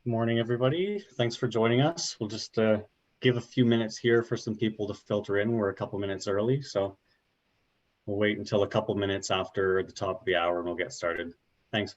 Good morning, everybody. Thanks for joining us. We'll just give a few minutes here for some people to filter in. We're a couple minutes early, so we'll wait until a couple minutes after the top of the hour and we'll get started. Thanks.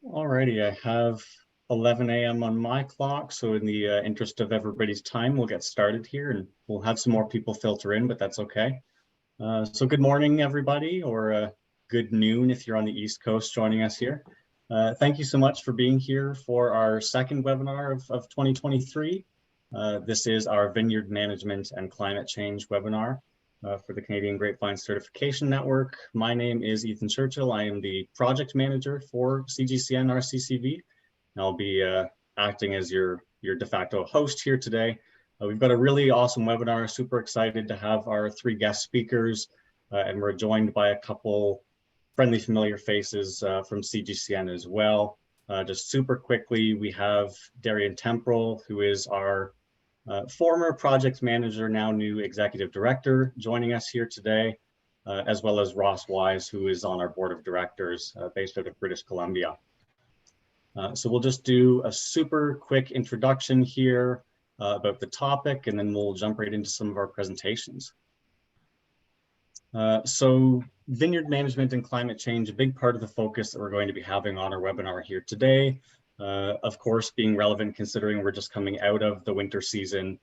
Alrighty, I have 11 a.m. on my clock, so in the interest of everybody's time, we'll get started here and we'll have some more people filter in, but that's okay. So good morning, everybody, or good noon if you're on the East Coast joining us here. Thank you so much for being here for our second webinar of 2023. This is our Vineyard Management and Climate Change webinar for the Canadian Grapevine Certification Network. My name is Ethan Churchill. I am the project manager for CGCN-RCCV, and I'll be acting as your de facto host here today. We've got a really awesome webinar, super excited to have our three guest speakers, and we're joined by a couple friendly, familiar faces from CGCN as well. Just super quickly, we have Darian Temporal, who is our former project manager, now new executive director, joining us here today, as well as Ross Wise, who is on our board of directors based out of British Columbia. So we'll just do a super quick introduction here about the topic, and then we'll jump right into some of our presentations. So vineyard management and climate change, a big part of the focus that we're going to be having on our webinar here today. Of course, being relevant considering we're just coming out of the winter season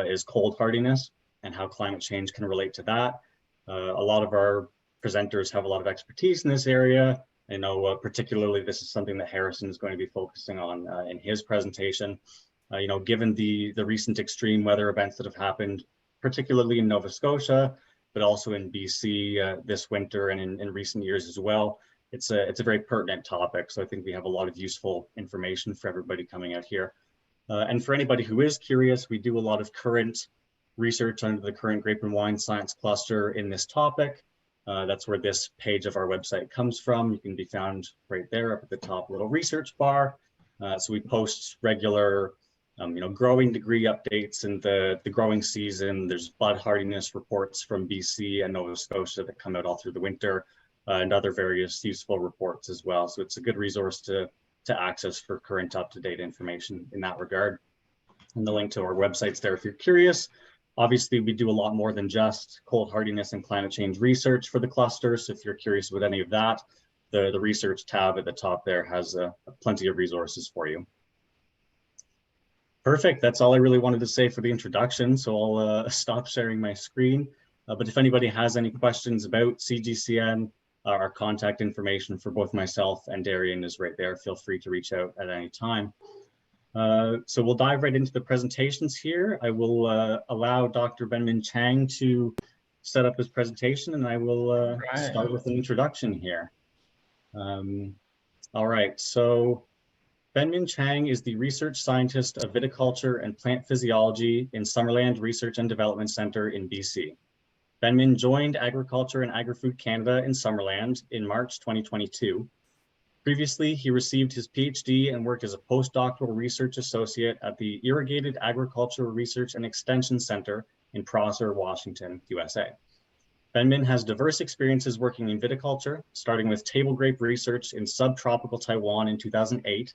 is cold hardiness and how climate change can relate to that. A lot of our presenters have a lot of expertise in this area. I know particularly this is something that Harrison is going to be focusing on in his presentation. You know, given the recent extreme weather events that have happened, particularly in Nova Scotia, but also in BC this winter and in recent years as well. It's a very pertinent topic, so I think we have a lot of useful information for everybody coming out here. And for anybody who is curious, we do a lot of current research under the current Grape and Wine Science Cluster in this topic. That's where this page of our website comes from. You can be found right there up at the top little research bar. So we post regular you know, growing degree updates in the growing season. There's bud hardiness reports from BC and Nova Scotia that come out all through the winter. And other various useful reports as well. So it's a good resource to access for current up-to-date information in that regard. And the link to our website's there if you're curious. Obviously, we do a lot more than just cold hardiness and climate change research for the cluster. So if you're curious about any of that, the research tab at the top there has plenty of resources for you. Perfect, that's all I really wanted to say for the introduction. So I'll stop sharing my screen. But if anybody has any questions about CGCN, our contact information for both myself and Darian is right there. Feel free to reach out at any time. So we'll dive right into the presentations here. I will allow Dr. Benmin Chang to set up his presentation, and I will start with an introduction here. All right, so Benmin Chang is the research scientist of viticulture and plant physiology in Summerland Research and Development Center in BC. Benmin joined Agriculture and Agri-Food Canada in Summerland in March 2022. Previously, he received his PhD and worked as a postdoctoral research associate at the Irrigated Agricultural Research and Extension Center in Prosser, Washington, USA. Benmin has diverse experiences working in viticulture, starting with table grape research in subtropical Taiwan in 2008.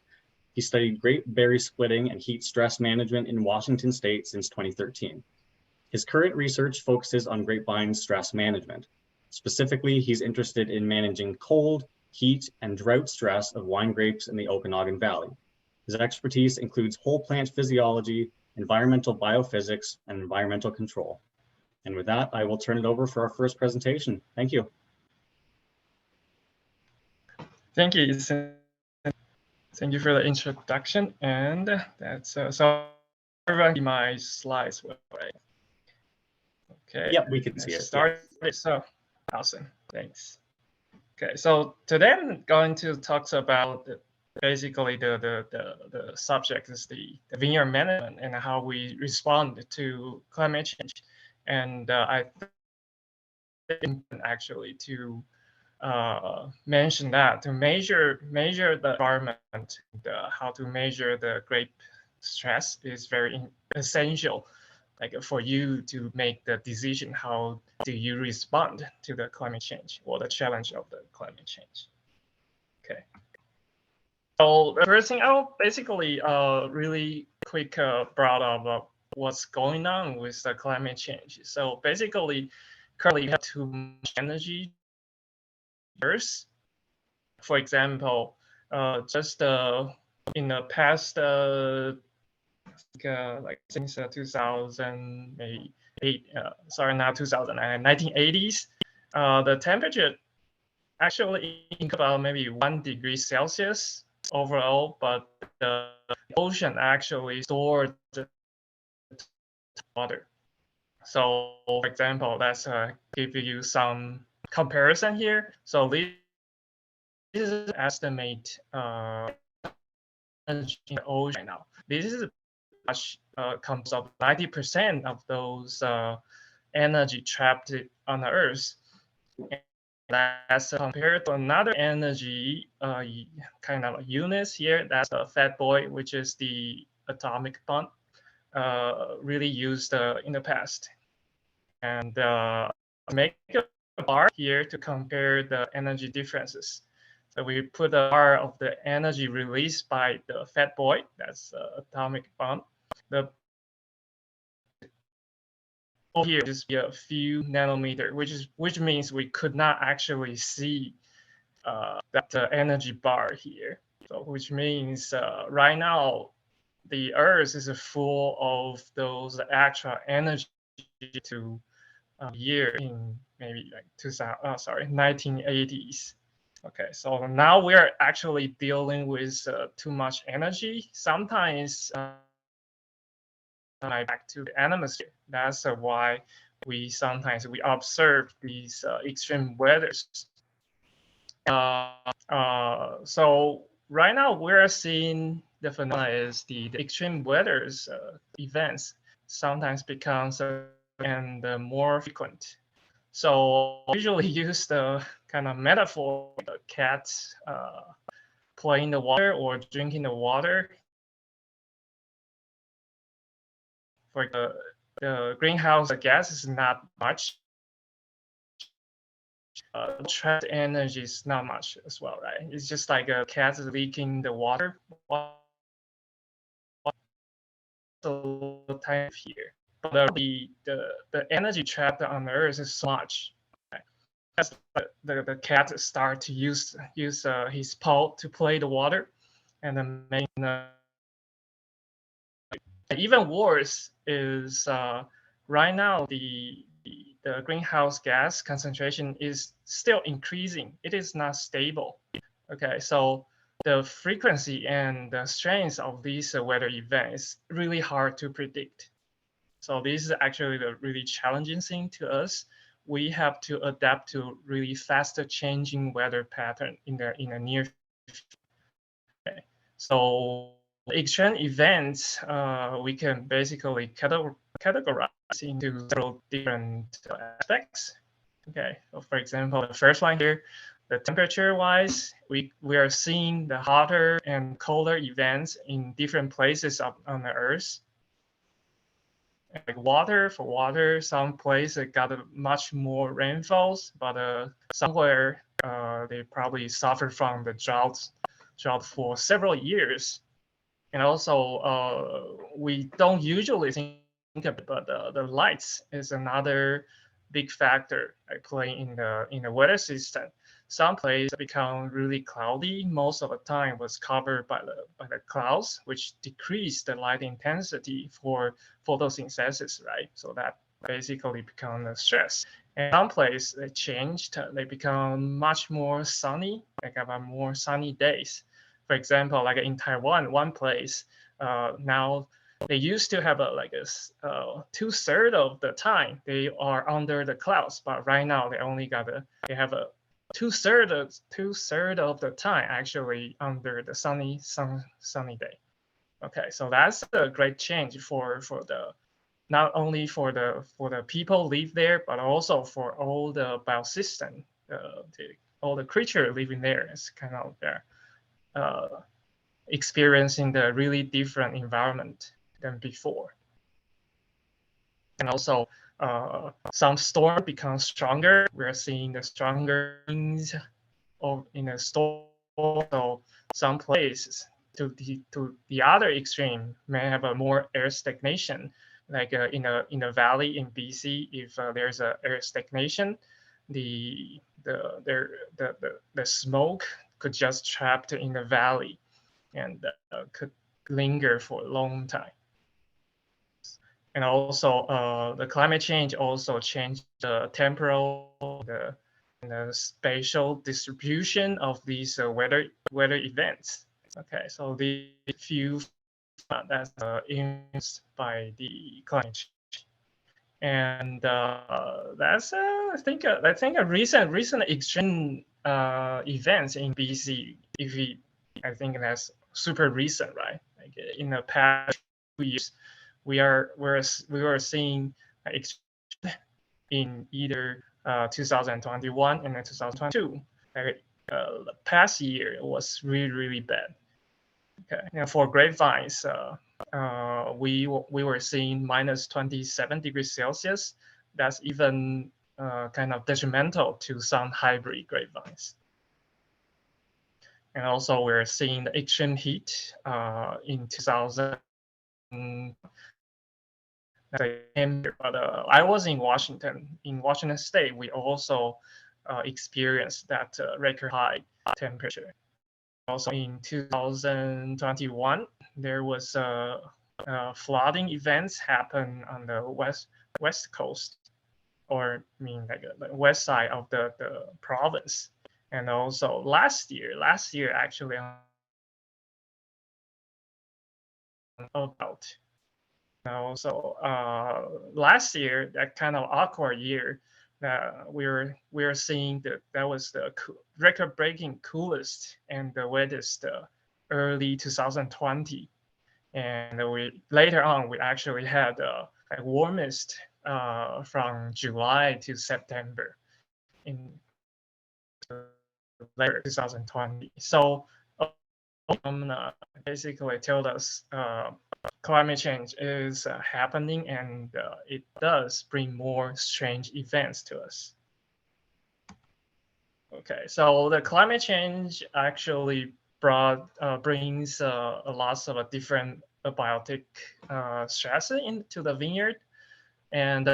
He studied grape berry splitting and heat stress management in Washington State since 2013. His current research focuses on grapevine stress management. Specifically, he's interested in managing cold, heat, and drought stress of wine grapes in the Okanagan Valley. His expertise includes whole plant physiology, environmental biophysics, and environmental control. And with that, I will turn it over for our first presentation. Thank you. Thank you. Thank you for the introduction. And that's so my slides. Okay. Yep, we can see it. Start. Yeah. So awesome. Thanks. Okay. So today I'm going to talk about basically the subject is the vineyard management and how we respond to climate change. And I think actually to mention that to measure the environment, how to measure the grape stress is very essential, like for you to make the decision how do you respond to the climate change or the challenge of the climate change. Okay. So the first thing I'll basically really quick brought up what's going on with the climate change. So basically, currently we have too much energy. For example, just in the past, like since 2008, sorry, not 2000, 1980s, the temperature actually about maybe 1 degree Celsius overall, but the ocean actually stored the water. So, for example, let's give you some comparison here. So this is estimate energy in the ocean now. This is much comes up 90% of those energy trapped on the Earth. And that's compared to another energy kind of units here. That's the fat boy, which is the atomic bomb, really used in the past. And make a bar here to compare the energy differences. So we put a bar of the energy released by the fat boy, that's atomic bomb. The over here just be a few nanometer, which means we could not actually see that energy bar here. So which means right now the Earth is full of those extra energy to year in maybe like 1980s. Okay, so now we're actually dealing with too much energy. Sometimes back to the atmosphere. That's why we sometimes observe these extreme weathers. So right now we're seeing the phenomena is the extreme weathers events sometimes becomes and more frequent. So I usually use the kind of metaphor, the cats playing the water or drinking the water. For the greenhouse gas is not much. Trapped energy is not much as well, right? It's just like a cat is leaking the water. So type here. But the energy trapped on the Earth is so much. Right? As the cat start to use his paw to play the water, and then making even worse is right now the greenhouse gas concentration is still increasing. It is not stable. Okay, so the frequency and the strength of these weather events is really hard to predict. So this is actually the really challenging thing to us. We have to adapt to really faster changing weather pattern in the near future. Okay. So extreme events we can basically categorize into several different aspects. Okay, so for example, the first one here, the temperature-wise, we are seeing the hotter and colder events in different places on the Earth. Like for water, some places got much more rainfalls, but somewhere they probably suffer from the drought for several years. And also, we don't usually think of it, but the lights is another big factor playing in the weather system. Some places become really cloudy. Most of the time was covered by the clouds, which decrease the light intensity for photosynthesis, right? So that basically become a stress. And some places they changed. They become much more sunny. Like have more sunny days. For example, like in Taiwan, one place now they used to have like a 2/3 of the time they are under the clouds, but right now they only they have a 2/3 of the time actually under the sunny day. Okay, so that's a great change for the not only for the people live there, but also for all the biosystem, all the creature living there. It's kind of experiencing the really different environment than before. And also, some storm becomes stronger. We're seeing the stronger winds in a storm. So some places to the other extreme may have a more air stagnation, like in a valley in BC. If there's a air stagnation, the smoke could just trapped in the valley and could linger for a long time. And also, the climate change also changed the temporal, the spatial distribution of these weather events. Okay, so the few that's influenced by the climate change, and that's I think a recent extreme events in BC. I think that's super recent, right? Like in the past 2 years, we were seeing in either 2021 and then 2022. The past year was really bad. Okay, and for grapevines, we were seeing minus 27 degrees Celsius. That's even kind of detrimental to some hybrid grapevines. And also, we're seeing the extreme heat in 2000. But I was in Washington. In Washington State, we also experienced that record high temperature. Also, in 2021, there was flooding events happen on the west coast, or I mean like the west side of the province. And also last year actually about. Also last year, that kind of awkward year, we were seeing that was the record-breaking coolest and the wettest early 2020, and later on we actually had the warmest from July to September in later 2020. So basically told us climate change is happening, and it does bring more strange events to us. Okay, so the climate change actually brings a lot of different biotic stress into the vineyard, and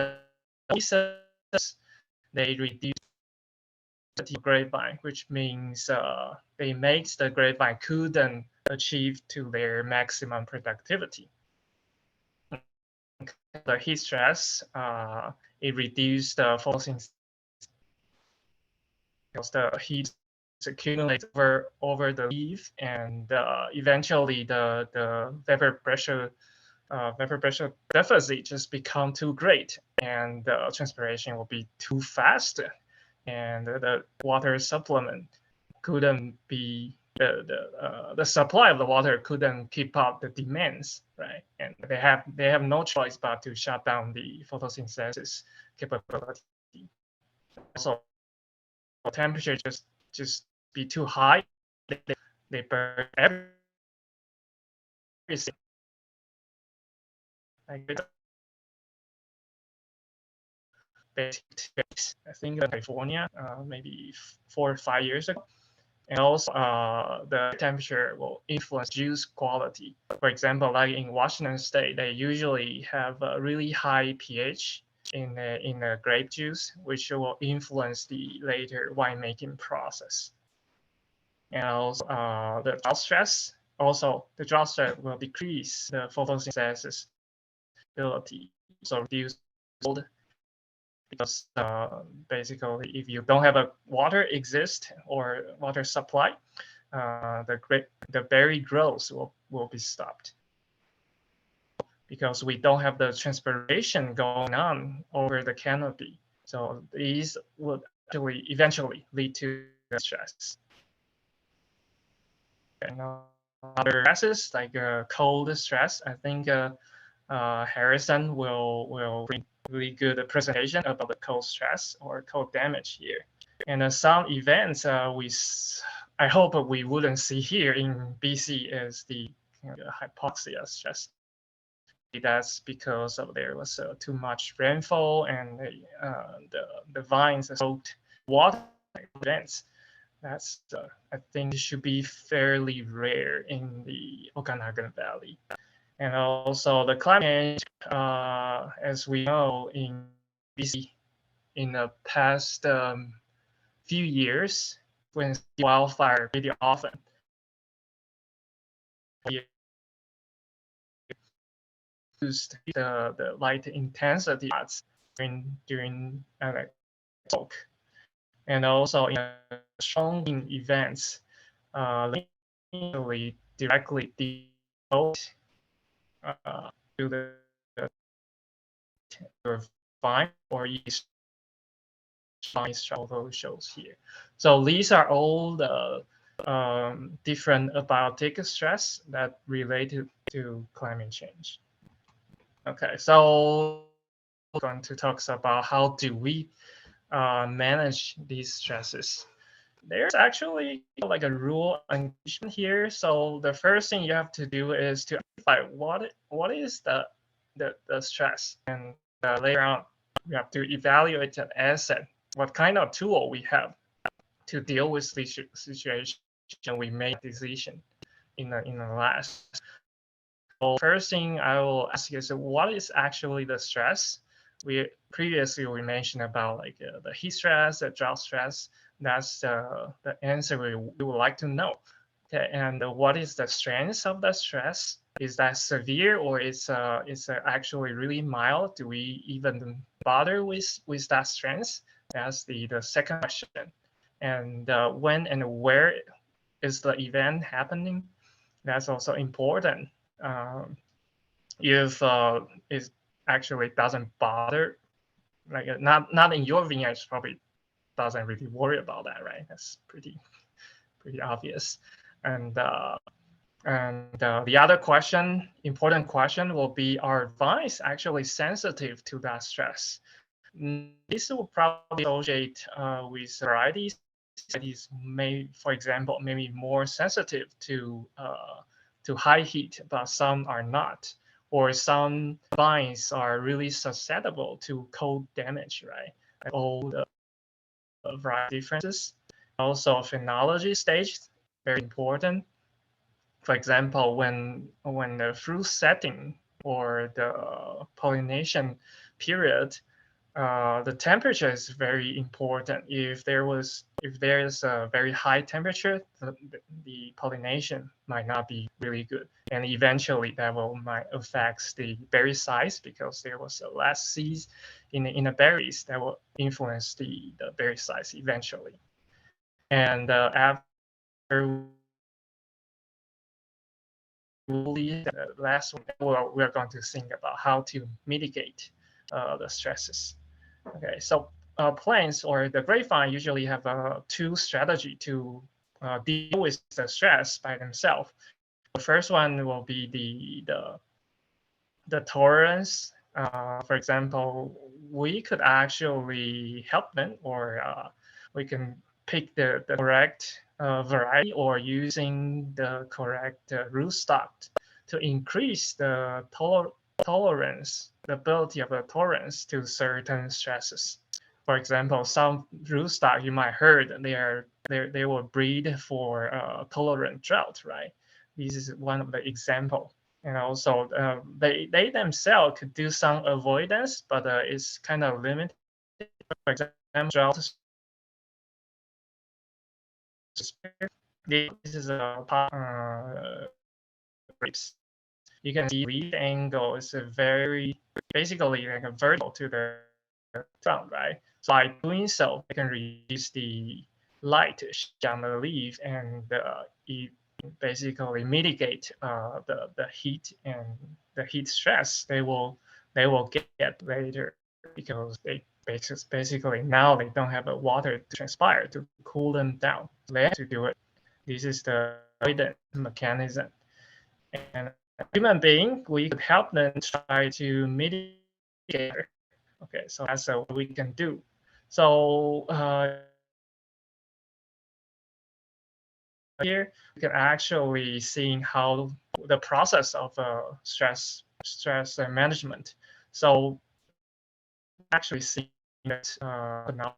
they reduce the grapevine, which means they make the grapevine couldn't achieve to their maximum productivity. The heat stress, it reduced the photosynthesis. The heat accumulates over the leaf, and eventually the vapor pressure deficit just become too great, and the transpiration will be too fast, and the water supplement couldn't be the supply of the water couldn't keep up the demands, right? And they have no choice but to shut down the photosynthesis capability. So temperature just just be too high, they burn everything. Like, I think in California, maybe 4 or 5 years ago. And also, the temperature will influence juice quality. For example, like in Washington State, they usually have a really high pH in the grape juice, which will influence the later winemaking process. And also, the drought stress. Also, the drought stress will decrease the photosynthesis ability, so reduce cold. Because basically, if you don't have a water exist or water supply, the berry growth will be stopped, because we don't have the transpiration going on over the canopy. So these would actually eventually lead to stress. And other stresses like cold stress, I think Harrison will bring really good presentation about the cold stress or cold damage here. And some events I hope we wouldn't see here in BC is the hypoxia stress. That's because there was too much rainfall and the vines soaked water events. That's I think it should be fairly rare in the Okanagan Valley. And also the climate change, as we know in BC in the past few years, when wildfire pretty often, used the light intensity during smoke, and also in strong events, directly devote to the vine or yeast photo shows here. So these are all the different abiotic stress that related to climate change. Okay, so we're going to talk about how do we manage these stresses. There's actually like a rule and here. So the first thing you have to do is to identify what is the stress, and later on we have to evaluate an asset, what kind of tool we have to deal with this situation. We make a decision in the last. So first thing I will ask is, what is actually the stress? We previously mentioned about like the heat stress, the drought stress. That's the answer we would like to know. Okay, and what is the strength of the stress? Is that severe, or is actually really mild? Do we even bother with that strength? That's the second question. And when and where is the event happening? That's also important. If it actually doesn't bother, like not in your vineyard, probably doesn't really worry about that, right? That's pretty obvious. And the other question, important question, will be: are vines actually sensitive to that stress? This will probably associate with varieties. Varieties may, for example, maybe more sensitive to high heat, but some are not. Or some vines are really susceptible to cold damage, right? Like all the variety differences. Also, phenology stage, very important. For example, when the fruit setting or the pollination period, the temperature is very important. If there's a very high temperature, the pollination might not be really good, and eventually that might affect the berry size, because there was less seeds in the berries that will influence the berry size eventually. And after the last one, we're going to think about how to mitigate the stresses. Okay, so plants or the grapevine usually have two strategies to deal with the stress by themselves. The first one will be the tolerance. For example, we could actually help them, or we can pick the correct variety or using the correct rootstock to increase the tolerance, the ability of the tolerance to certain stresses. For example, some rootstock you might heard they will breed for tolerant drought, right? This is one of the example. And also they themselves could do some avoidance, but it's kind of limited. For example, drought. This is a grapes. You can see leaf angle is a very basically like a vertical to the ground, right? So by doing so, it can reduce the light on the leaf, and it basically mitigate the heat and the heat stress they will get later, because they basically now they don't have a water to transpire to cool them down. They have to do it. This is the avoidance mechanism. And human being, we could help them try to mitigate. Okay, so that's what we can do. So here you can actually see how the process of stress management. So actually see that now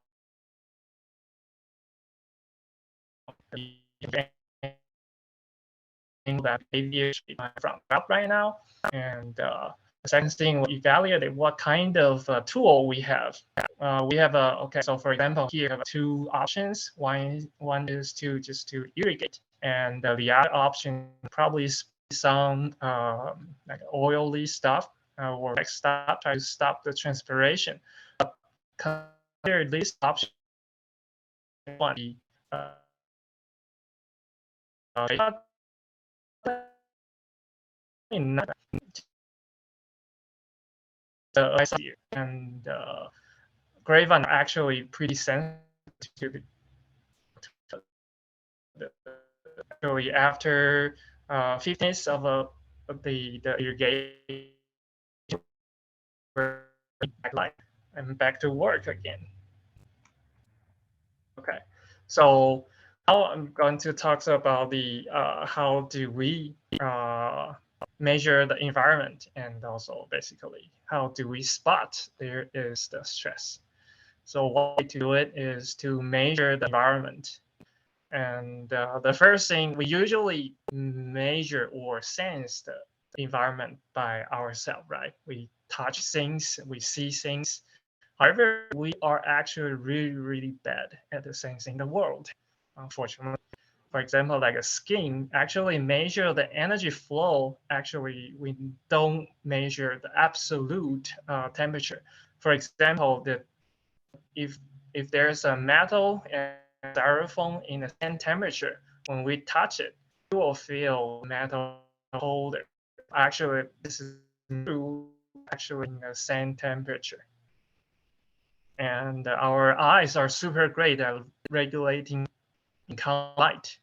that aviation from up right now, and the second thing, we evaluate what kind of tool we have. We have okay. So for example, here we have two options. One is to just to irrigate, and the other option probably is some like oily stuff or like try to stop the transpiration. Consider this option one. And grapevine are actually pretty sensitive to actually after 15 minutes of the irrigation, I'm back to work again. Okay, so now I'm going to talk about the how do we measure the environment, and also basically how do we spot there is the stress. So one way to do it is to measure the environment. And the first thing, we usually measure or sense the environment by ourselves, right? We touch things, we see things. However, we are actually really, really bad at the sensing the world, unfortunately. For example, like a skin actually measure the energy flow. Actually, we don't measure the absolute temperature. For example, if there's a metal and styrofoam in the same temperature, when we touch it, you will feel metal colder. Actually, this is true. Actually, in the same temperature. And our eyes are super great at regulating light.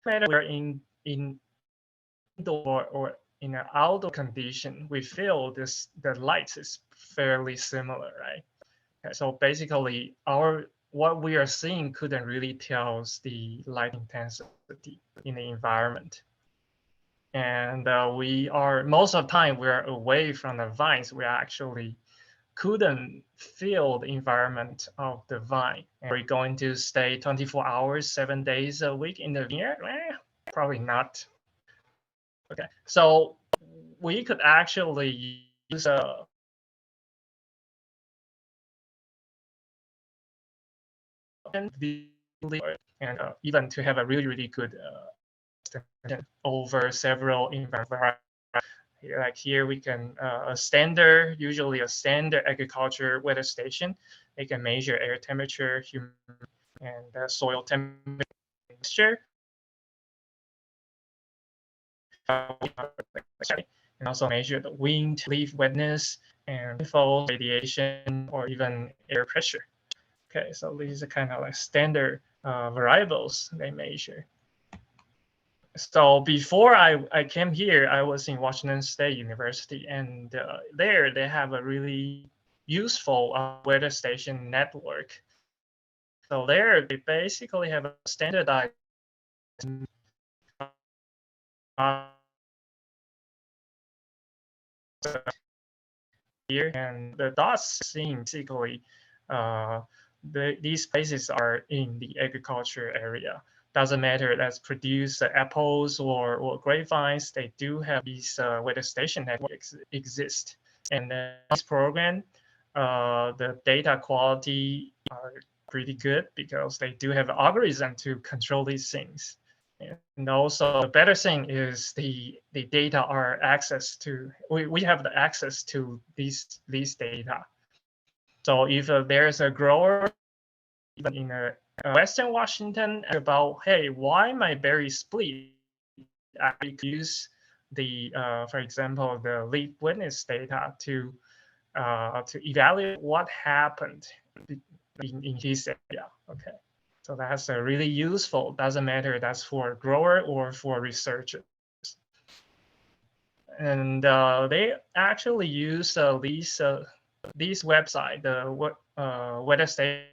Whether we're in indoor or in an outdoor condition, we feel the light is fairly similar, right? Okay, so basically, what we are seeing couldn't really tell the light intensity in the environment. And we are most of the time we're away from the vines. We actually couldn't feel the environment of the vine. And we're going to stay 24 hours, 7 days a week in the vineyard? Probably not. Okay, so we could actually use and even to have a really, really good over several environments. Like here we can usually a standard agriculture weather station. They can measure air temperature, humidity, and soil temperature. And also measure the wind, leaf wetness, and rainfall, radiation, or even air pressure. Okay, so these are kind of like standard variables they measure. So before I came here, I was in Washington State University, and there they have a really useful weather station network. So there, they basically have a standardized here, and the dots seem basically these places are in the agriculture area. Doesn't matter that's produce apples or grapevines, they do have these weather station networks exist. And this program, the data quality are pretty good because they do have algorithm to control these things. And also the better thing is the data are access to, we have the access to these data. So if there's a grower even in Western Washington about, hey, why my berry split? I could use the, for example, the leaf witness data to evaluate what happened in his area. Okay, so that's really useful. Doesn't matter that's for grower or for researchers. And they actually use these website, the weather station,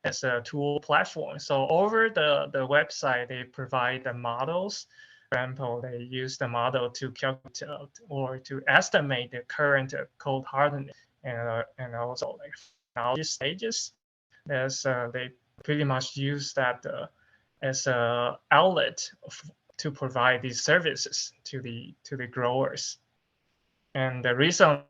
as a tool platform. So over the website, they provide the models. For example, they use the model to calculate or to estimate the current cold hardening, and also like technology stages. As they pretty much use that as a outlet to provide these services to the growers. And the reason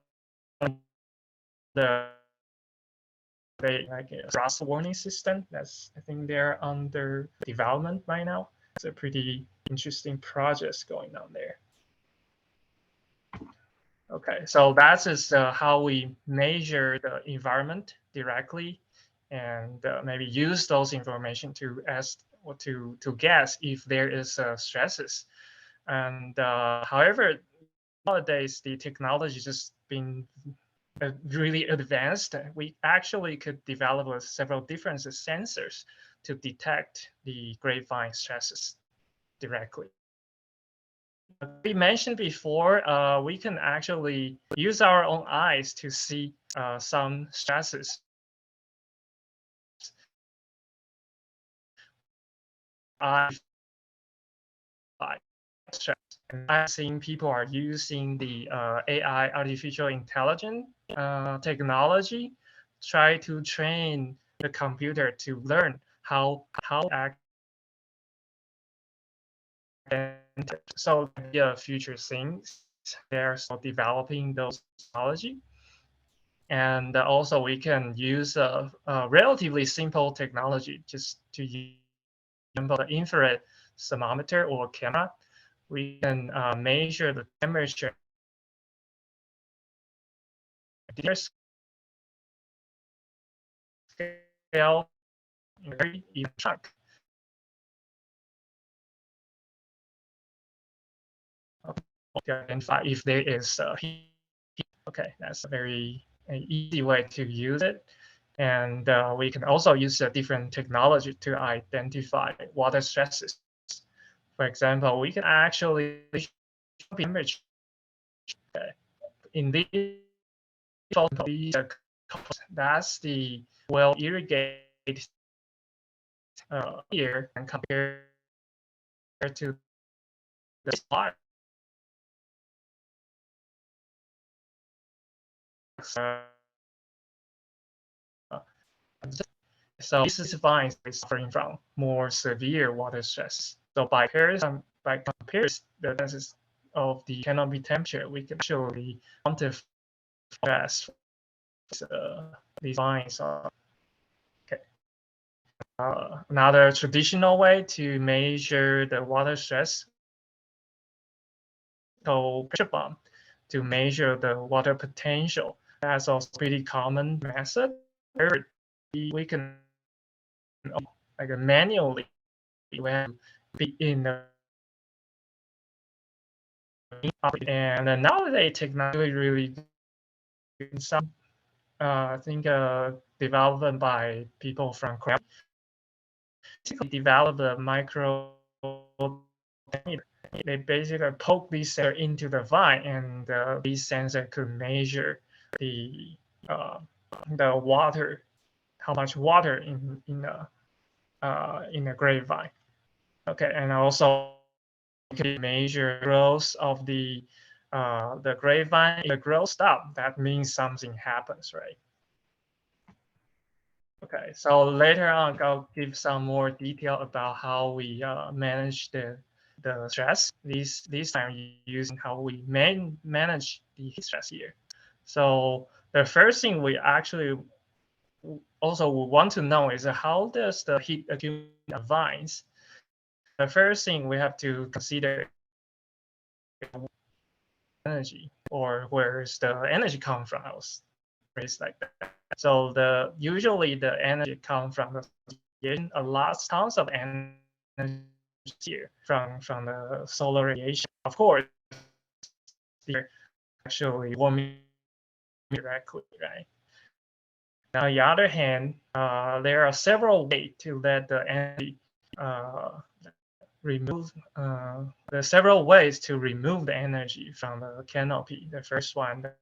they like a frost warning system that's, I think they're under development right now. It's a pretty interesting project going on there. Okay, so that is how we measure the environment directly, and maybe use those information to ask or to guess if there is stresses. And however, nowadays the technology just been really advanced. We actually could develop several different sensors to detect the grapevine stresses directly. We mentioned before, we can actually use our own eyes to see some stresses. And I've seen people are using the AI, artificial intelligence technology, try to train the computer to learn how act. So the future things, they're still developing those technology. And also we can use a relatively simple technology just to use the infrared thermometer or camera. We can measure the temperature scale very even chunk. Identify if there is heat. Okay, that's a very easy way to use it. And we can also use a different technology to identify water stresses. For example, we can actually image in these, that's the well irrigated here, and compared to the spot. So this is fine suffering from more severe water stress. So by comparison, the of the canopy temperature, we can actually quantify these fines. Okay. Another traditional way to measure the water stress, called pressure bomb, to measure the water potential. That's also a pretty common method. We can like manually when in the and nowadays technology really some I think developed by people from Korea. Develop the micro. They basically poke this sensor into the vine, and these sensor could measure the water, how much water in a grapevine. Okay, and also you can measure growth of the grapevine. If the growth stop, that means something happens, right? Okay, so later on, I'll give some more detail about how we manage the stress. This time using how we manage the heat stress here. So the first thing we actually also want to know is how does the heat accumulate in vines? The first thing we have to consider energy, or where's the energy come from? I was raised like that. So usually the energy comes from a lot tons of energy here from the solar radiation. Of course, they're actually warming directly, right? Now, on the other hand, there are several ways to let the energy remove. There are several ways to remove the energy from the canopy. The first one, the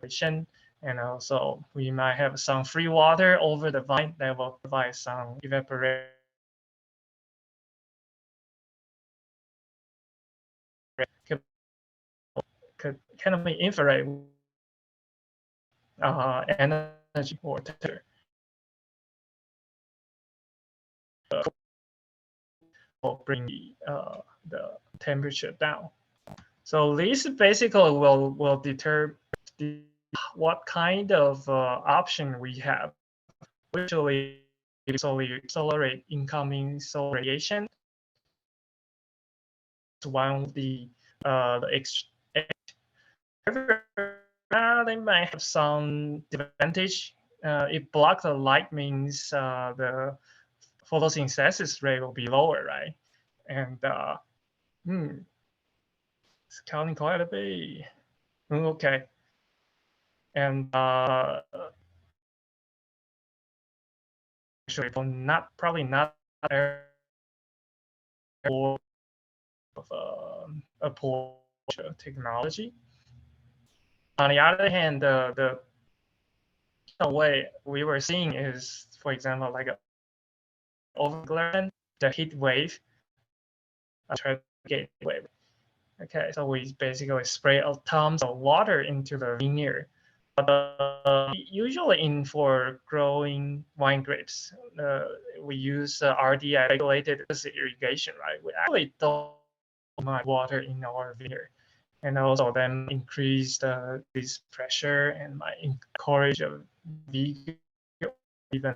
evaporation, and also we might have some free water over the vine that will provide some evaporation. Could canopy infrared energy or temperature. Will bring the temperature down. So this basically will deter what kind of option we have. Usually, solar incoming solar radiation is one of the they might have some disadvantage. If block the light means the photosynthesis rate will be lower, right? And it's counting quite a bit. Okay. And actually, probably not of a poor technology. On the other hand, the way we were seeing is, for example, like overglare, the heat wave, wave. Okay, so we basically spray tons of water into the vineyard. But usually for growing wine grapes, we use RDI, regulated irrigation, right? We actually don't much water in our vineyard, and also then increase this pressure and might encourage a even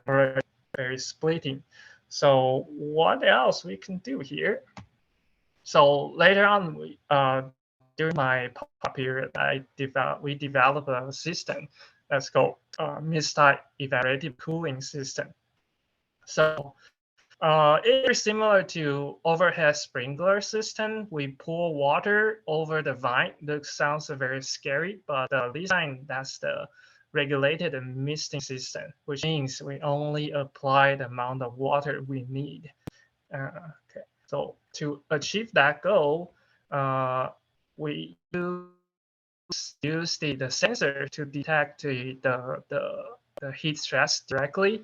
very splitting. So what else we can do here? So later on, during my period, we developed a system that's called mist-type evaporative cooling system. So it is similar to overhead sprinkler system. We pour water over the vine. That sounds very scary, but this time that's the regulated misting system, which means we only apply the amount of water we need. Okay. So to achieve that goal, we use the sensor to detect the heat stress directly.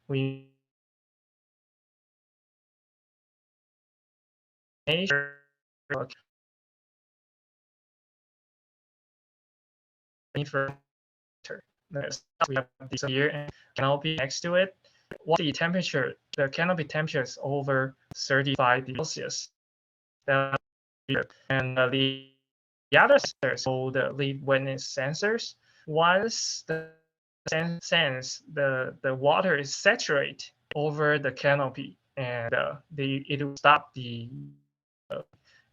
We measure we have this here and canopy next to it. What the temperature, the canopy temperature is over 35 degrees Celsius. And the other sensors, so the lead witness sensors, once the sense the water is saturated over the canopy, and it will stop the.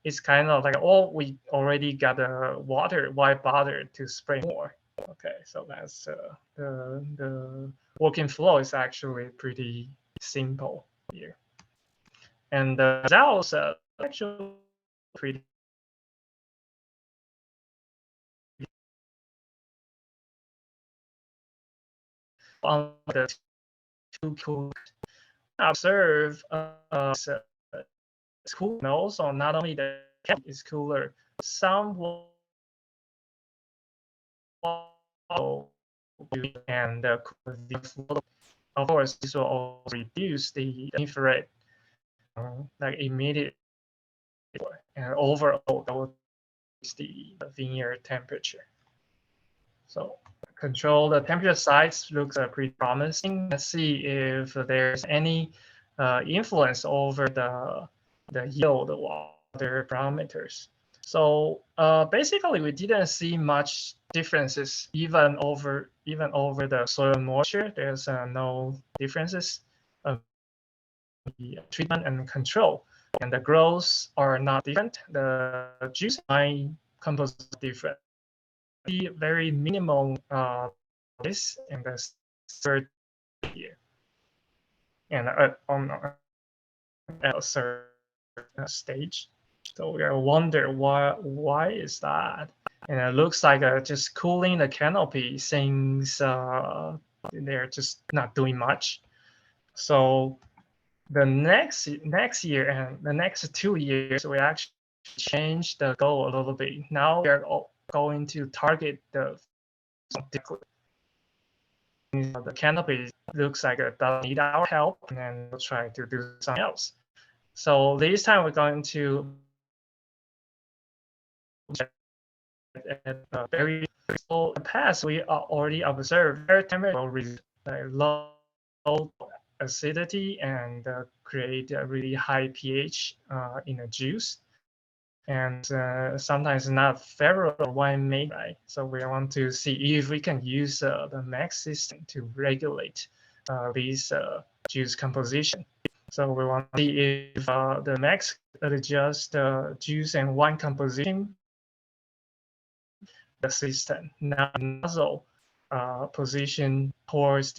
It's kind of like, oh, we already got the water. Why bother to spray more? Okay, so that's the working flow is actually pretty simple here, and the results are actually pretty. On the two cool, observe it's cool, and also not only the cap is cooler, some and of course, this will also reduce the infrared like immediate, and overall that will reduce the vineyard temperature. So control the temperature sides looks pretty promising. Let's see if there's any influence over the yield water parameters. So basically, we didn't see much differences even over the soil moisture. There's no differences of the treatment and control, and the growths are not different. The juice line composition is different. Very minimal this in the third year, and on a third stage. So we are wonder why is that? And it looks like just cooling the canopy since they're just not doing much. So the next year and the next 2 years, we actually changed the goal a little bit. Now we are going to target the canopy looks like it doesn't need our help, and then we'll try to do something else. So this time we're going to very so in the past we already observed very temperature low acidity and create a really high pH in a juice, and sometimes not favorable wine make, right? So we want to see if we can use the max system to regulate these juice composition. So we want to see if the max adjust juice and wine composition the system, now nozzle position towards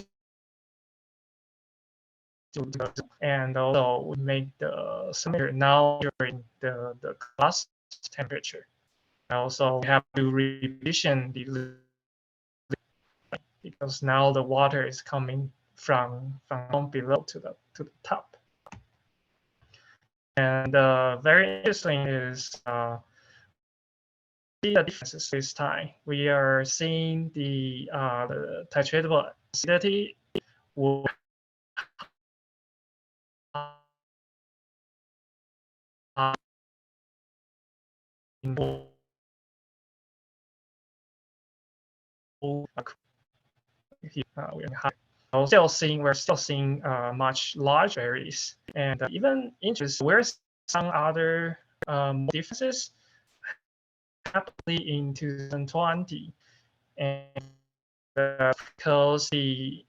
and also we make the smear now during the glass temperature. Also, we have to revision the because now the water is coming from below to the top. And very interesting is the differences this time. We are seeing the titratable acidity will we're still seeing much larger areas, and even interesting. We're some other differences happening in 2020, and because the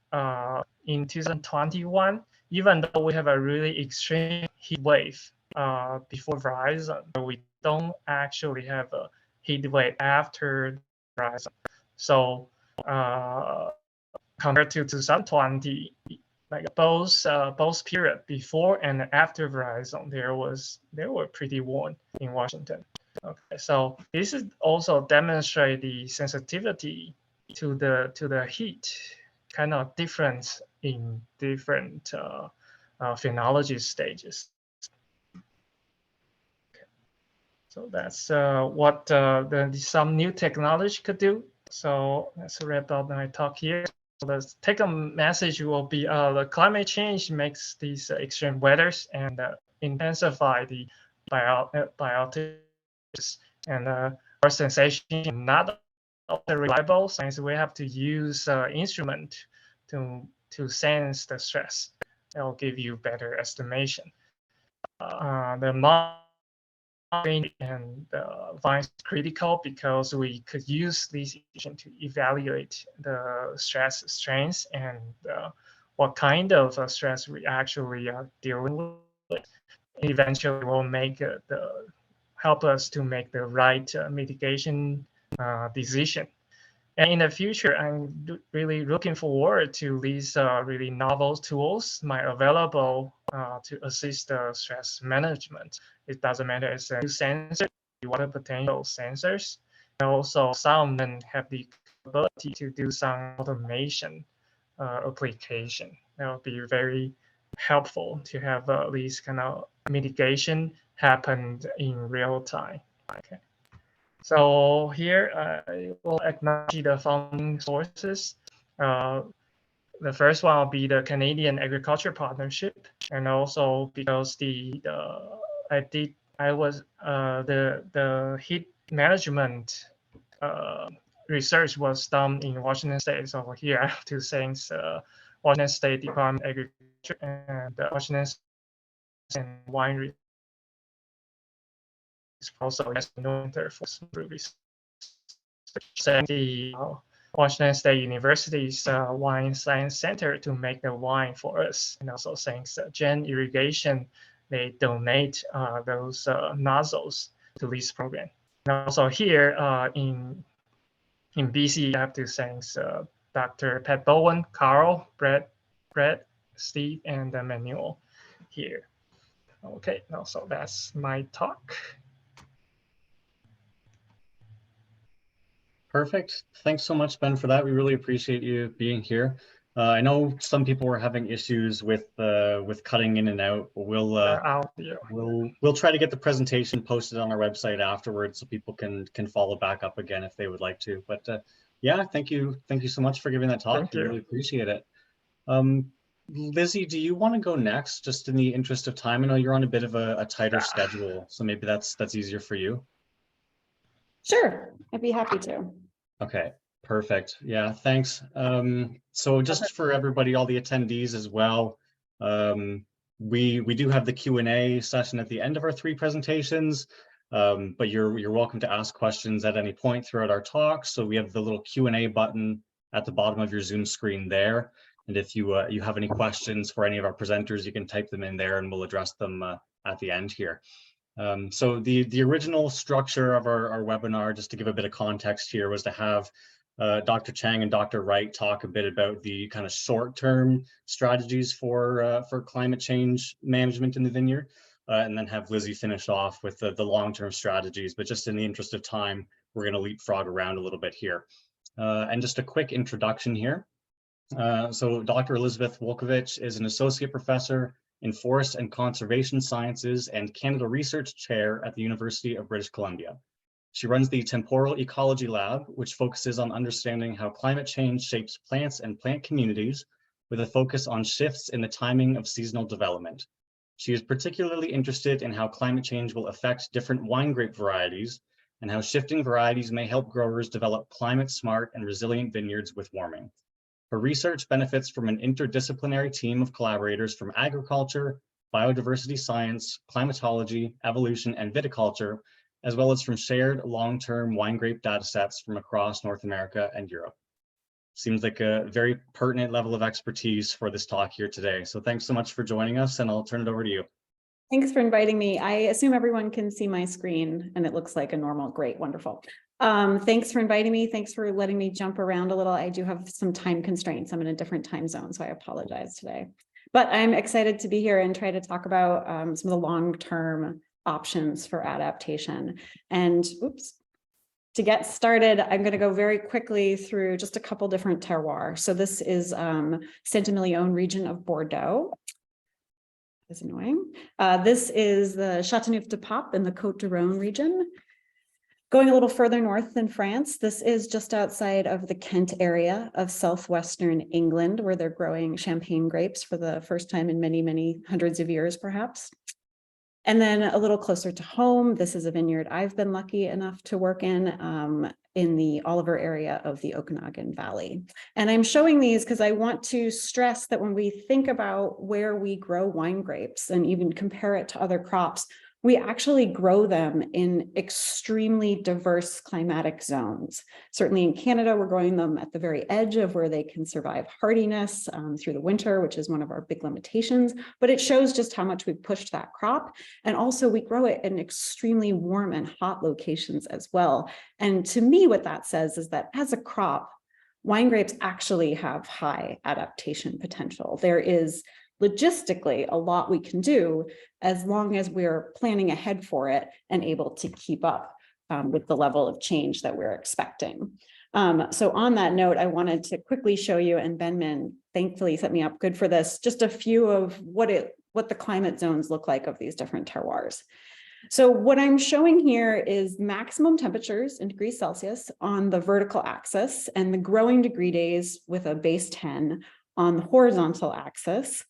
in 2021, even though we have a really extreme heat wave before Verizon, we don't actually have a heat wave after Verizon. So compared to 2020, like both period before and after Verizon, they were pretty warm in Washington. Okay, so this is also demonstrate the sensitivity to the heat, kind of difference in different phenology stages. Okay. So that's what some new technology could do. So let's wrap up my talk here. So the take-home message will be the climate change makes these extreme weathers and intensify the biotic and our sensation not reliable, since we have to use instrument to sense the stress. That will give you better estimation. The monitoring and the vine is critical because we could use these to evaluate the stress strains and what kind of stress we actually are dealing with. Eventually, will make help us to make the right mitigation decision. And in the future, I'm really looking forward to these really novel tools might available to assist the stress management. It doesn't matter it's a new sensor, water potential sensors. And also, some then have the ability to do some automation application. That would be very helpful to have these kind of mitigation happened in real time. Okay. So here I will acknowledge the following sources. The first one will be the Canadian Agriculture Partnership, and also because the heat management research was done in Washington State. So here I have to thank Washington State Department of Agriculture and the Washington State and Wine Research. Also, yes, Winter for research. The Washington State University's Wine Science Center to make the wine for us, and also thanks Chang Irrigation, they donate those nozzles to this program. And also here in BC, I have to thank Dr. Pat Bowen, Carl, Brett, Steve, and Manuel here. Okay, now so that's my talk. Perfect. Thanks so much, Ben, for that. We really appreciate you being here. I know some people were having issues with cutting in and out, but we'll try to get the presentation posted on our website afterwards so people can follow back up again if they would like to. But yeah, thank you so much for giving that talk. We really appreciate it. Lizzie, do you want to go next, just in the interest of time? I know you're on a bit of a tighter schedule, so maybe that's easier for you. Sure, I'd be happy to. Okay, perfect. Yeah, thanks. So just for everybody, all the attendees as well, we do have the Q&A session at the end of our 3 presentations, but you're welcome to ask questions at any point throughout our talk. So we have the little Q&A button at the bottom of your Zoom screen there. And if you have any questions for any of our presenters, you can type them in there and we'll address them at the end here. So the original structure of our webinar, just to give a bit of context here, was to have Dr. Chang and Dr. Wright talk a bit about the kind of short-term strategies for climate change management in the vineyard, and then have Lizzie finish off with the long-term strategies. But just in the interest of time, we're going to leapfrog around a little bit here. And just a quick introduction here. So Dr. Elizabeth Wolkovich is an associate professor in Forest and Conservation Sciences and Canada Research Chair at the University of British Columbia. She runs the Temporal Ecology Lab, which focuses on understanding how climate change shapes plants and plant communities, with a focus on shifts in the timing of seasonal development. She is particularly interested in how climate change will affect different wine grape varieties and how shifting varieties may help growers develop climate-smart and resilient vineyards with warming. Her research benefits from an interdisciplinary team of collaborators from agriculture, biodiversity science, climatology, evolution, and viticulture, as well as from shared long-term wine grape datasets from across North America and Europe. Seems like a very pertinent level of expertise for this talk here today. So thanks so much for joining us, and I'll turn it over to you. Thanks for inviting me. I assume everyone can see my screen and it looks like a normal. Great, wonderful. Thanks for inviting me. Thanks for letting me jump around a little. I do have some time constraints. I'm in a different time zone, so I apologize today. But I'm excited to be here and try to talk about some of the long-term options for adaptation. And to get started, I'm going to go very quickly through just a couple different terroirs. So this is Saint-Emilion region of Bordeaux. That's annoying. This is the Châteauneuf-du-Pape in the Côte-du-Rhône region. Going a little further north in France, this is just outside of the Kent area of southwestern England, where they're growing champagne grapes for the first time in many, many hundreds of years, perhaps. And then a little closer to home, this is a vineyard I've been lucky enough to work in the Oliver area of the Okanagan Valley. And I'm showing these because I want to stress that when we think about where we grow wine grapes and even compare it to other crops, we actually grow them in extremely diverse climatic zones. Certainly in Canada, we're growing them at the very edge of where they can survive hardiness through the winter, which is one of our big limitations, but it shows just how much we've pushed that crop. And also we grow it in extremely warm and hot locations as well. And to me, what that says is that as a crop, wine grapes actually have high adaptation potential. There is logistically a lot we can do as long as we're planning ahead for it and able to keep up with the level of change that we're expecting. So on that note, I wanted to quickly show you, and Benman thankfully set me up good for this, just a few of what the climate zones look like of these different terroirs. So what I'm showing here is maximum temperatures in degrees Celsius on the vertical axis and the growing degree days with a base 10 on the horizontal axis.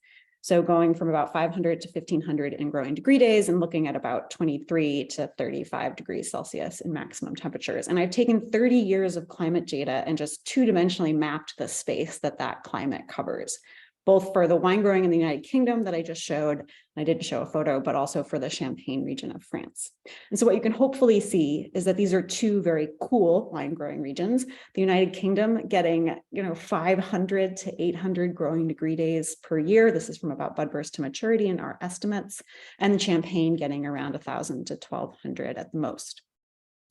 So going from about 500 to 1500 in growing degree days and looking at about 23 to 35 degrees Celsius in maximum temperatures. And I've taken 30 years of climate data and just two-dimensionally mapped the space that that climate covers, both for the wine growing in the United Kingdom that I just showed, and I didn't show a photo, but also for the Champagne region of France. And so what you can hopefully see is that these are two very cool wine growing regions. The United Kingdom getting, 500 to 800 growing degree days per year. This is from about budburst to maturity in our estimates, and the Champagne getting around 1,000 to 1,200 at the most.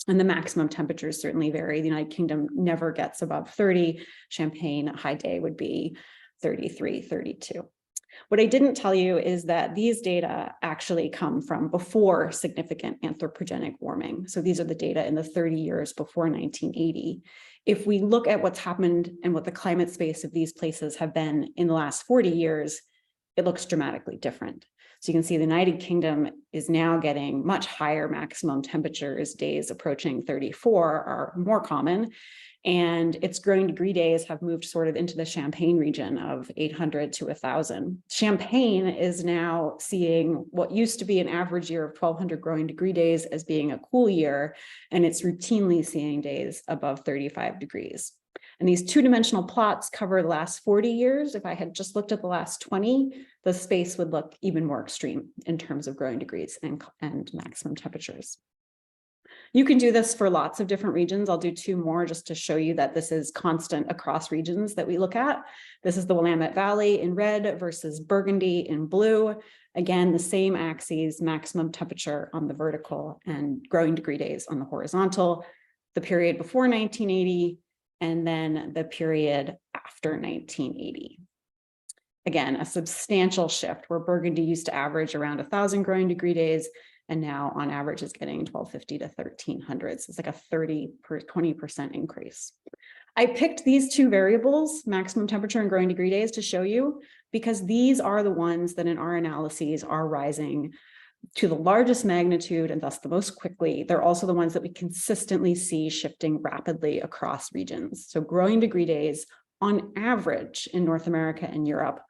And the maximum temperatures certainly vary. The United Kingdom never gets above 30. Champagne, a high day would be 33, 32. What I didn't tell you is that these data actually come from before significant anthropogenic warming. So these are the data in the 30 years before 1980. If we look at what's happened and what the climate space of these places have been in the last 40 years, it looks dramatically different. So you can see the United Kingdom is now getting much higher maximum temperatures. Days approaching 34 are more common. And its growing degree days have moved sort of into the Champagne region of 800 to 1,000. Champagne is now seeing what used to be an average year of 1,200 growing degree days as being a cool year, and it's routinely seeing days above 35 degrees. And these two-dimensional plots cover the last 40 years. If I had just looked at the last 20, the space would look even more extreme in terms of growing degrees and maximum temperatures. You can do this for lots of different regions. I'll do two more just to show you that this is constant across regions that we look at. This is the Willamette Valley in red versus Burgundy in blue. Again, the same axes, maximum temperature on the vertical and growing degree days on the horizontal, the period before 1980, and then the period after 1980. Again, a substantial shift where Burgundy used to average around 1,000 growing degree days, and now on average is getting 1,250 to 1,300. So it's like a 20% increase. I picked these two variables, maximum temperature and growing degree days, to show you because these are the ones that in our analyses are rising to the largest magnitude and thus the most quickly. They're also the ones that we consistently see shifting rapidly across regions. So growing degree days on average in North America and Europe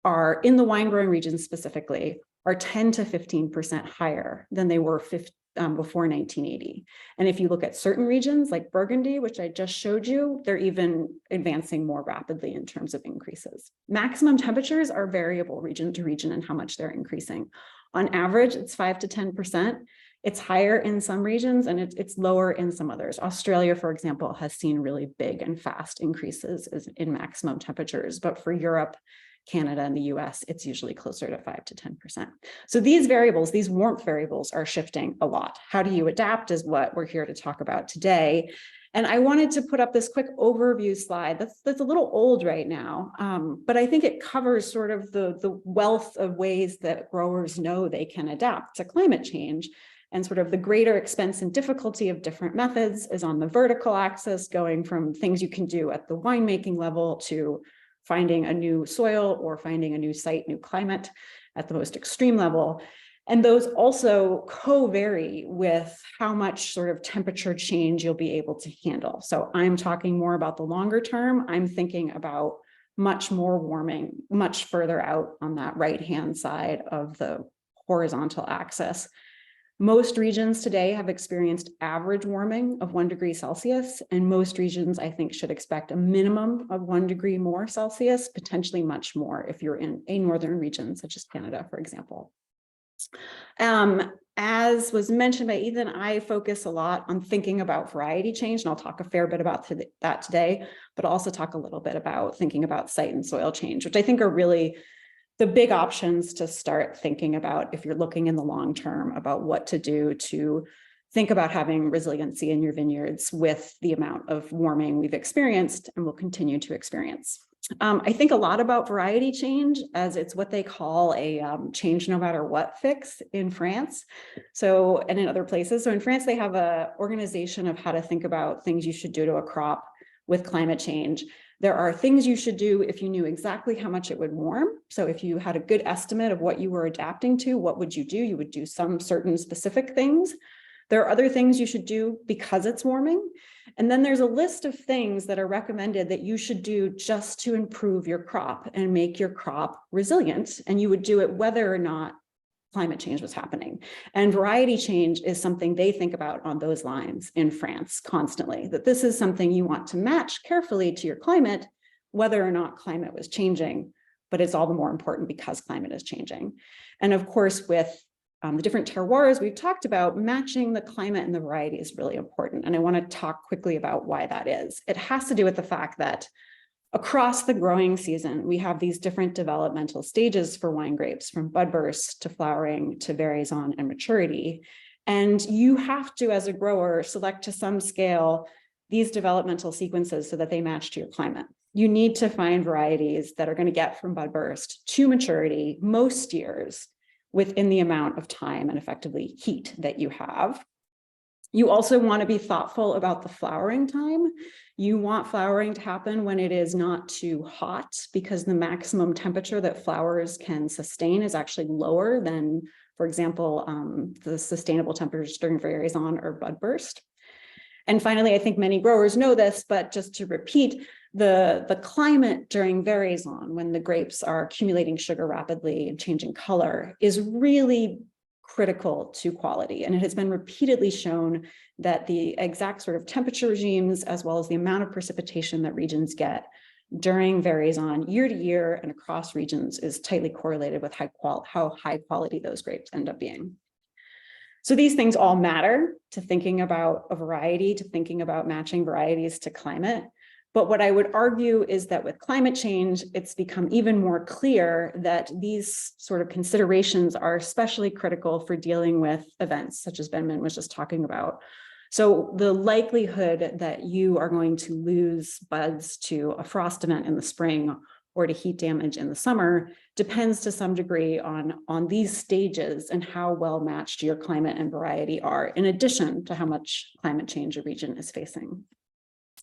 are, in the wine growing regions specifically, are 10 to 15% higher than they were before 1980. And if you look at certain regions like Burgundy, which I just showed you, they're even advancing more rapidly in terms of increases. Maximum temperatures are variable region to region and how much they're increasing. On average, it's 5 to 10%. It's higher in some regions and it's lower in some others. Australia, for example, has seen really big and fast increases in maximum temperatures, but for Europe, Canada, and the US, it's usually closer to 5 to 10%. So these variables, these warmth variables, are shifting a lot. How do you adapt is what we're here to talk about today. And I wanted to put up this quick overview slide that's a little old right now, but I think it covers sort of the wealth of ways that growers know they can adapt to climate change. And sort of the greater expense and difficulty of different methods is on the vertical axis, going from things you can do at the winemaking level to finding a new soil or finding a new site, new climate at the most extreme level. And those also co-vary with how much sort of temperature change you'll be able to handle. So I'm talking more about the longer term. I'm thinking about much more warming, much further out on that right-hand side of the horizontal axis. Most regions today have experienced average warming of 1 degree Celsius, and most regions, I think, should expect a minimum of 1 degree more Celsius, potentially much more if you're in a northern region, such as Canada, for example. As was mentioned by Ethan, I focus a lot on thinking about variety change, and I'll talk a fair bit about that today, but I'll also talk a little bit about thinking about site and soil change, which I think are really the big options to start thinking about if you're looking in the long term about what to do to think about having resiliency in your vineyards with the amount of warming we've experienced and will continue to experience. I think a lot about variety change, as it's what they call a change no matter what fix in France. So, and in other places. So in France, they have an organization of how to think about things you should do to a crop with climate change. There are things you should do if you knew exactly how much it would warm. So if you had a good estimate of what you were adapting to, what would you do? You would do some certain specific things. There are other things you should do because it's warming. And then there's a list of things that are recommended that you should do just to improve your crop and make your crop resilient. And you would do it whether or not climate change was happening. And variety change is something they think about on those lines in France constantly, that this is something you want to match carefully to your climate, whether or not climate was changing, but it's all the more important because climate is changing. And of course, with the different terroirs we've talked about, matching the climate and the variety is really important. And I want to talk quickly about why that is. It has to do with the fact that across the growing season, we have these different developmental stages for wine grapes, from budburst to flowering to veraison and maturity. And you have to, as a grower, select to some scale these developmental sequences so that they match to your climate. You need to find varieties that are going to get from budburst to maturity most years within the amount of time and effectively heat that you have. You also want to be thoughtful about the flowering time. You want flowering to happen when it is not too hot, because the maximum temperature that flowers can sustain is actually lower than, for example, the sustainable temperatures during veraison or budburst. And finally, I think many growers know this, but just to repeat, the climate during veraison, when the grapes are accumulating sugar rapidly and changing color, is really critical to quality. And it has been repeatedly shown that the exact sort of temperature regimes, as well as the amount of precipitation that regions get during veraison year to year and across regions, is tightly correlated with how high quality those grapes end up being. So these things all matter to thinking about a variety, to thinking about matching varieties to climate. But what I would argue is that with climate change, it's become even more clear that these sort of considerations are especially critical for dealing with events such as Benjamin was just talking about. So the likelihood that you are going to lose buds to a frost event in the spring or to heat damage in the summer depends to some degree on these stages and how well matched your climate and variety are, in addition to how much climate change a region is facing.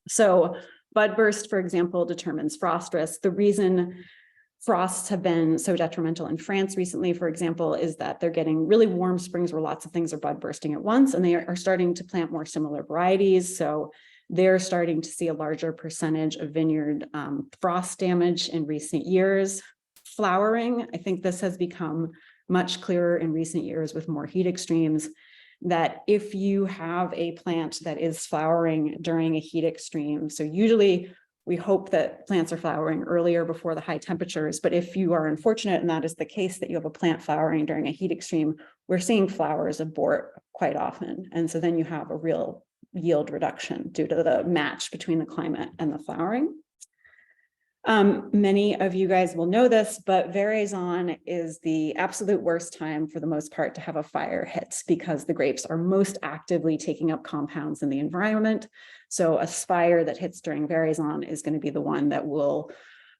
So budburst, for example, determines frost risk. The reason frosts have been so detrimental in France recently, for example, is that they're getting really warm springs where lots of things are bud bursting at once, and they are starting to plant more similar varieties. So they're starting to see a larger percentage of vineyard frost damage in recent years. Flowering, I think this has become much clearer in recent years with more heat extremes, that if you have a plant that is flowering during a heat extreme, so usually we hope that plants are flowering earlier before the high temperatures, but if you are unfortunate and that is the case, that you have a plant flowering during a heat extreme, we're seeing flowers abort quite often. And so then you have a real yield reduction due to the match between the climate and the flowering. Many of you guys will know this, but veraison is the absolute worst time for the most part to have a fire hit, because the grapes are most actively taking up compounds in the environment. So a fire that hits during veraison is going to be the one that will,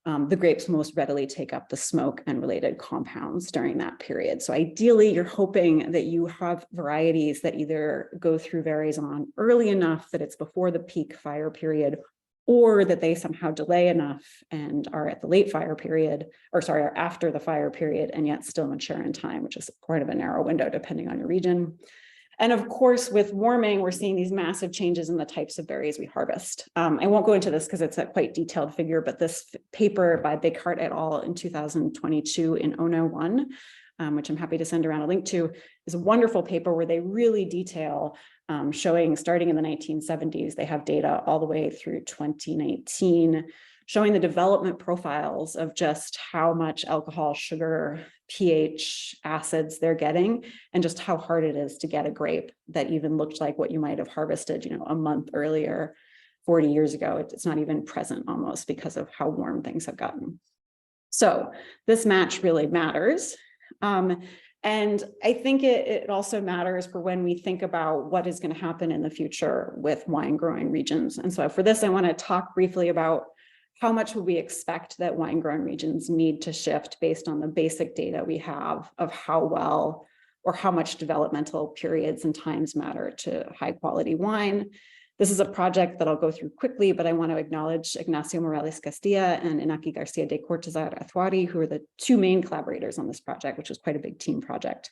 the grapes most readily take up the smoke and related compounds during that period. So ideally, you're hoping that you have varieties that either go through veraison early enough that it's before the peak fire period, or that they somehow delay enough and are at the late fire period, or sorry, are after the fire period and yet still mature in time, which is part of a narrow window depending on your region. And of course, with warming, we're seeing these massive changes in the types of berries we harvest. I won't go into this because it's a quite detailed figure, but this paper by Bighart et al. In 2022 in Ono 1, which I'm happy to send around a link to, is a wonderful paper where they really detail showing, starting in the 1970s, they have data all the way through 2019, showing the development profiles of just how much alcohol, sugar, pH, acids they're getting, and just how hard it is to get a grape that even looked like what you might have harvested, a month earlier, 40 years ago. It's not even present almost because of how warm things have gotten. So this match really matters. And I think it also matters for when we think about what is going to happen in the future with wine growing regions. And so for this, I want to talk briefly about how much would we expect that wine growing regions need to shift based on the basic data we have of how well or how much developmental periods and times matter to high quality wine. This is a project that I'll go through quickly, but I want to acknowledge Ignacio Morales Castilla and Inaki Garcia de Cortazar Azuari, who are the two main collaborators on this project, which was quite a big team project.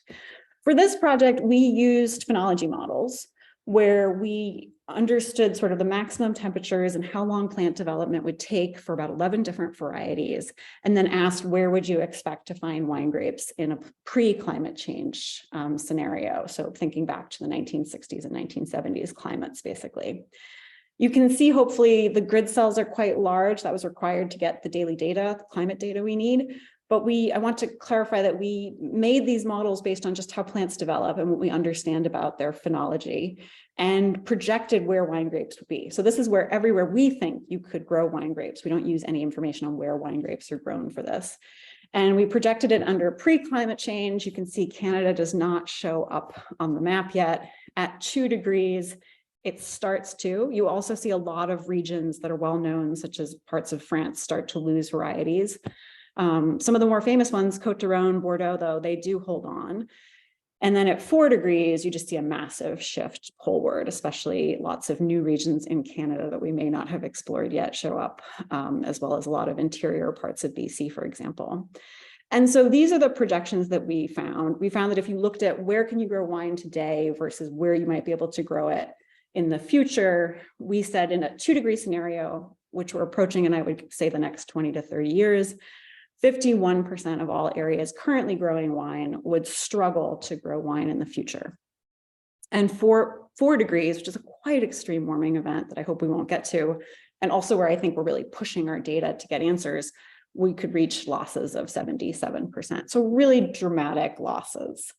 For this project, we used phenology models where we understood sort of the maximum temperatures and how long plant development would take for about 11 different varieties, and then asked where would you expect to find wine grapes in a pre-climate change scenario. So thinking back to the 1960s and 1970s climates, basically. You can see, hopefully, the grid cells are quite large. That was required to get the daily data, the climate data we need. But I want to clarify that we made these models based on just how plants develop and what we understand about their phenology, and projected where wine grapes would be. So this is where everywhere we think you could grow wine grapes. We don't use any information on where wine grapes are grown for this. And we projected it under pre-climate change. You can see Canada does not show up on the map yet. At 2 degrees, it starts to. You also see a lot of regions that are well known, such as parts of France, start to lose varieties. Some of the more famous ones, Côte d'Aron, Bordeaux, though, they do hold on. And then at 4 degrees, you just see a massive shift poleward, especially lots of new regions in Canada that we may not have explored yet show up, as well as a lot of interior parts of BC, for example. And so these are the projections that we found. We found that if you looked at where can you grow wine today versus where you might be able to grow it in the future, we said in a 2-degree scenario, which we're approaching, and I would say the next 20 to 30 years, 51% of all areas currently growing wine would struggle to grow wine in the future. And for 4 degrees, which is a quite extreme warming event that I hope we won't get to, and also where I think we're really pushing our data to get answers, we could reach losses of 77%. So really dramatic losses.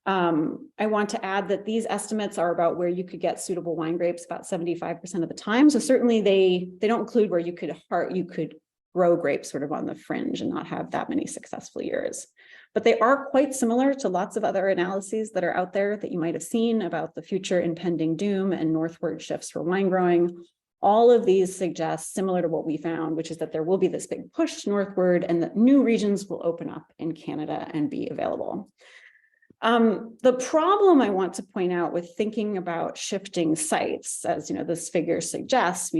I want to add that these estimates are about where you could get suitable wine grapes about 75% of the time. So certainly they don't include where you could grow grapes sort of on the fringe and not have that many successful years. But they are quite similar to lots of other analyses that are out there that you might have seen about the future impending doom and northward shifts for wine growing. All of these suggest similar to what we found, which is that there will be this big push northward and that new regions will open up in Canada and be available. The problem I want to point out with thinking about shifting sites, as this figure suggests,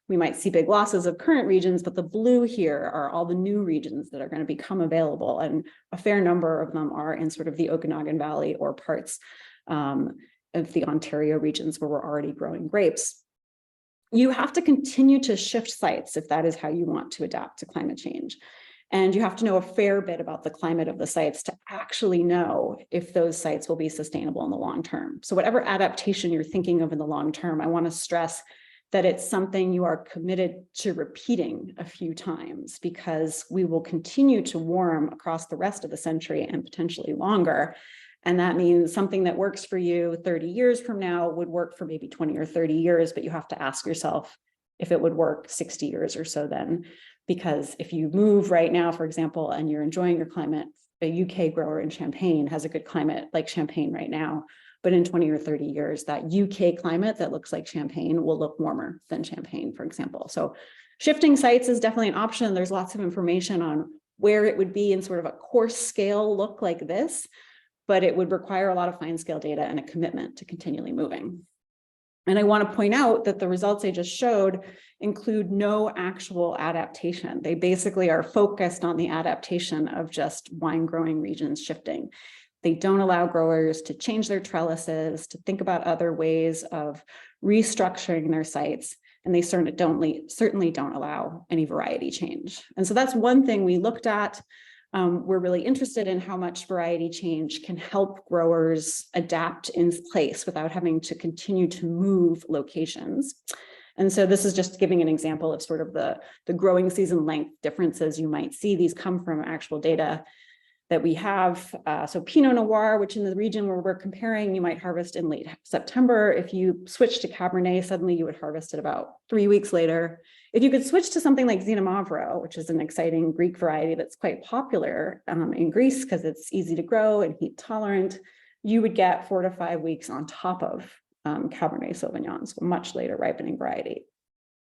we might see big losses of current regions, but the blue here are all the new regions that are going to become available, and a fair number of them are in sort of the Okanagan Valley or parts of the Ontario regions where we're already growing grapes. You have to continue to shift sites if that is how you want to adapt to climate change. And you have to know a fair bit about the climate of the sites to actually know if those sites will be sustainable in the long term. So whatever adaptation you're thinking of in the long term, I want to stress that it's something you are committed to repeating a few times, because we will continue to warm across the rest of the century and potentially longer. And that means something that works for you 30 years from now would work for maybe 20 or 30 years, but you have to ask yourself if it would work 60 years or so then. Because if you move right now, for example, and you're enjoying your climate, a UK grower in Champagne has a good climate like Champagne right now, but in 20 or 30 years, that UK climate that looks like Champagne will look warmer than Champagne, for example. So shifting sites is definitely an option. There's lots of information on where it would be in sort of a coarse scale look like this, but it would require a lot of fine scale data and a commitment to continually moving. And I want to point out that the results I just showed include no actual adaptation. They basically are focused on the adaptation of just wine growing regions shifting. They don't allow growers to change their trellises, to think about other ways of restructuring their sites, and they certainly don't allow any variety change. And so that's one thing we looked at. We're really interested in how much variety change can help growers adapt in place without having to continue to move locations. And so this is just giving an example of sort of the growing season length differences you might see. These come from actual data that we have. So Pinot Noir, which in the region where we're comparing, you might harvest in late September. If you switch to Cabernet, suddenly you would harvest it about 3 weeks later. If you could switch to something like Xinomavro, which is an exciting Greek variety that's quite popular in Greece because it's easy to grow and heat tolerant, you would get 4 to 5 weeks on top of Cabernet Sauvignon, so a much later ripening variety.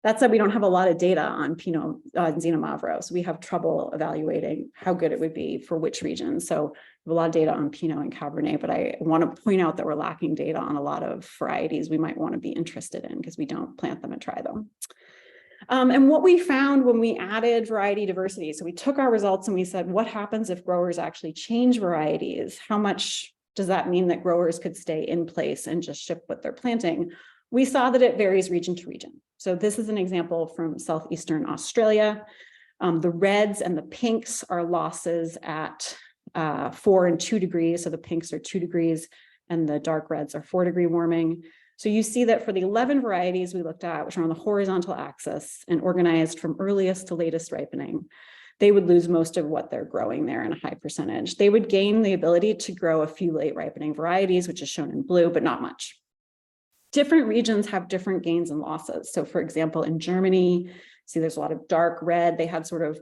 That said, we don't have a lot of data on Pinot Zinno Mavro, so we have trouble evaluating how good it would be for which region. So we have a lot of data on Pinot and Cabernet, but I want to point out that we're lacking data on a lot of varieties we might want to be interested in because we don't plant them and try them. And what we found when we added variety diversity, so we took our results and we said, what happens if growers actually change varieties? How much does that mean that growers could stay in place and just shift what they're planting? We saw that it varies region to region. So this is an example from southeastern Australia. The reds and the pinks are losses at 4 and 2 degrees. So the pinks are 2 degrees and the dark reds are 4-degree warming. So you see that for the 11 varieties we looked at, which are on the horizontal axis and organized from earliest to latest ripening, they would lose most of what they're growing there in a high percentage. They would gain the ability to grow a few late ripening varieties, which is shown in blue, but not much. Different regions have different gains and losses. So for example, in Germany, see there's a lot of dark red. They had sort of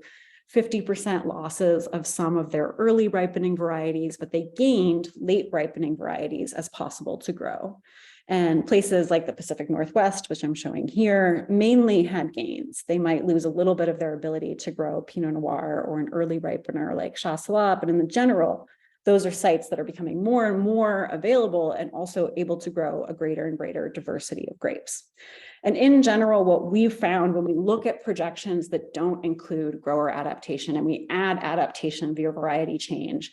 50% losses of some of their early ripening varieties, but they gained late ripening varieties as possible to grow. And places like the Pacific Northwest, which I'm showing here, mainly had gains. They might lose a little bit of their ability to grow Pinot Noir or an early ripener like Chasselas, but in the general, those are sites that are becoming more and more available and also able to grow a greater and greater diversity of grapes. And in general, what we've found when we look at projections that don't include grower adaptation and we add adaptation via variety change,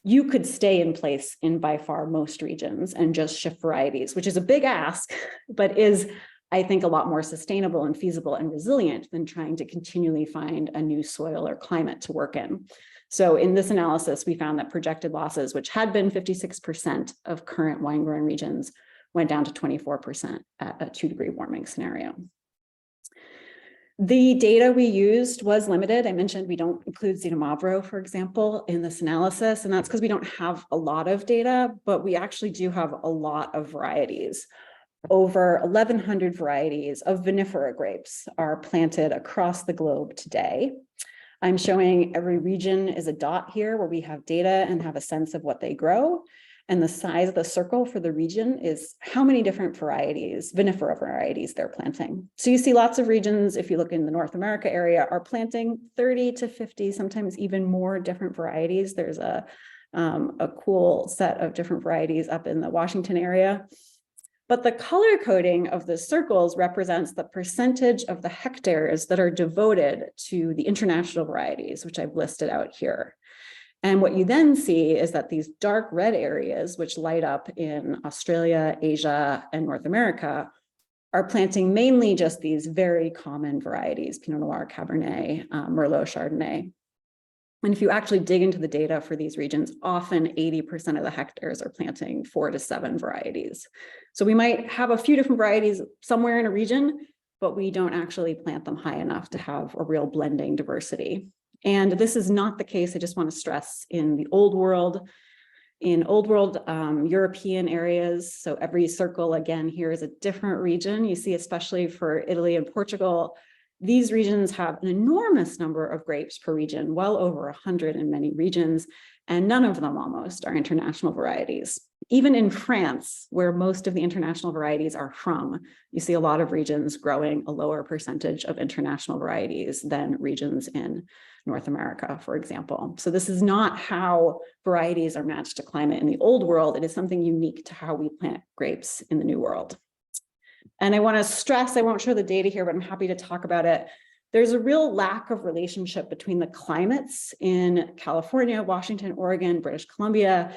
you could stay in place in by far most regions and just shift varieties, which is a big ask, but is, I think, a lot more sustainable and feasible and resilient than trying to continually find a new soil or climate to work in. So in this analysis, we found that projected losses, which had been 56% of current wine growing regions, went down to 24% at a 2-degree warming scenario. The data we used was limited. I mentioned we don't include Zinno Mavro, for example, in this analysis, and that's because we don't have a lot of data, but we actually do have a lot of varieties. Over 1,100 varieties of vinifera grapes are planted across the globe today. I'm showing every region is a dot here where we have data and have a sense of what they grow. And the size of the circle for the region is how many different varieties, vinifera varieties, they're planting. So you see lots of regions, if you look in the North America area, are planting 30 to 50, sometimes even more different varieties. There's a cool set of different varieties up in the Washington area. But the color coding of the circles represents the percentage of the hectares that are devoted to the international varieties, which I've listed out here. And what you then see is that these dark red areas, which light up in Australia, Asia, and North America, are planting mainly just these very common varieties, Pinot Noir, Cabernet, Merlot, Chardonnay. And if you actually dig into the data for these regions, often 80% of the hectares are planting 4 to 7 varieties. So we might have a few different varieties somewhere in a region, but we don't actually plant them high enough to have a real blending diversity. And this is not the case, I just want to stress, in the old world. In old world European areas, so every circle again here is a different region. You see, especially for Italy and Portugal, these regions have an enormous number of grapes per region, well over 100 in many regions, and none of them almost are international varieties. Even in France, where most of the international varieties are from, you see a lot of regions growing a lower percentage of international varieties than regions in North America, for example. So this is not how varieties are matched to climate in the old world. It is something unique to how we plant grapes in the new world. And I want to stress, I won't show the data here, but I'm happy to talk about it. There's a real lack of relationship between the climates in California, Washington, Oregon, British Columbia,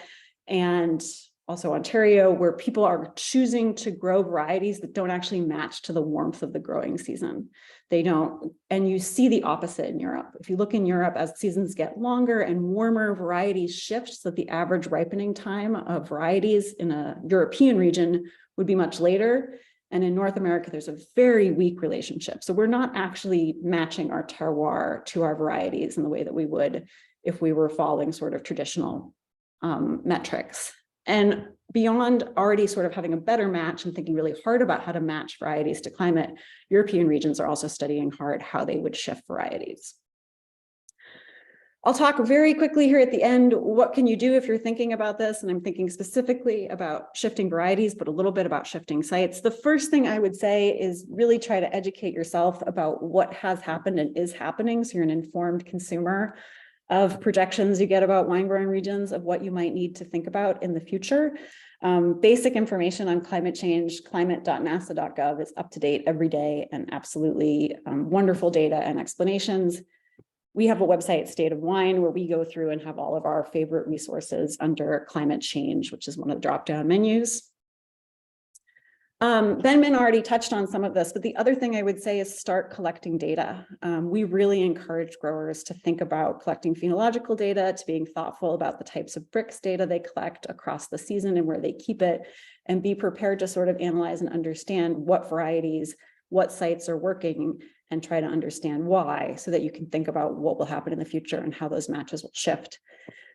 and also Ontario, where people are choosing to grow varieties that don't actually match to the warmth of the growing season. They don't, and you see the opposite in Europe. If you look in Europe, as seasons get longer and warmer, varieties shift so that the average ripening time of varieties in a European region would be much later. And in North America, there's a very weak relationship. So we're not actually matching our terroir to our varieties in the way that we would if we were following sort of traditional metrics. And beyond already sort of having a better match and thinking really hard about how to match varieties to climate, European regions are also studying hard how they would shift varieties. I'll talk very quickly here at the end. What can you do if you're thinking about this? And I'm thinking specifically about shifting varieties, but a little bit about shifting sites. The first thing I would say is really try to educate yourself about what has happened and is happening. So you're an informed consumer of projections you get about wine growing regions, of what you might need to think about in the future. Basic information on climate change, climate.nasa.gov is up to date every day and absolutely wonderful data and explanations. We have a website, State of Wine, where we go through and have all of our favorite resources under climate change, which is one of the drop-down menus. Ben already touched on some of this, but the other thing I would say is start collecting data. We really encourage growers to think about collecting phenological data, to being thoughtful about the types of bricks data they collect across the season and where they keep it, and be prepared to sort of analyze and understand what varieties, what sites are working, and try to understand why, so that you can think about what will happen in the future and how those matches will shift.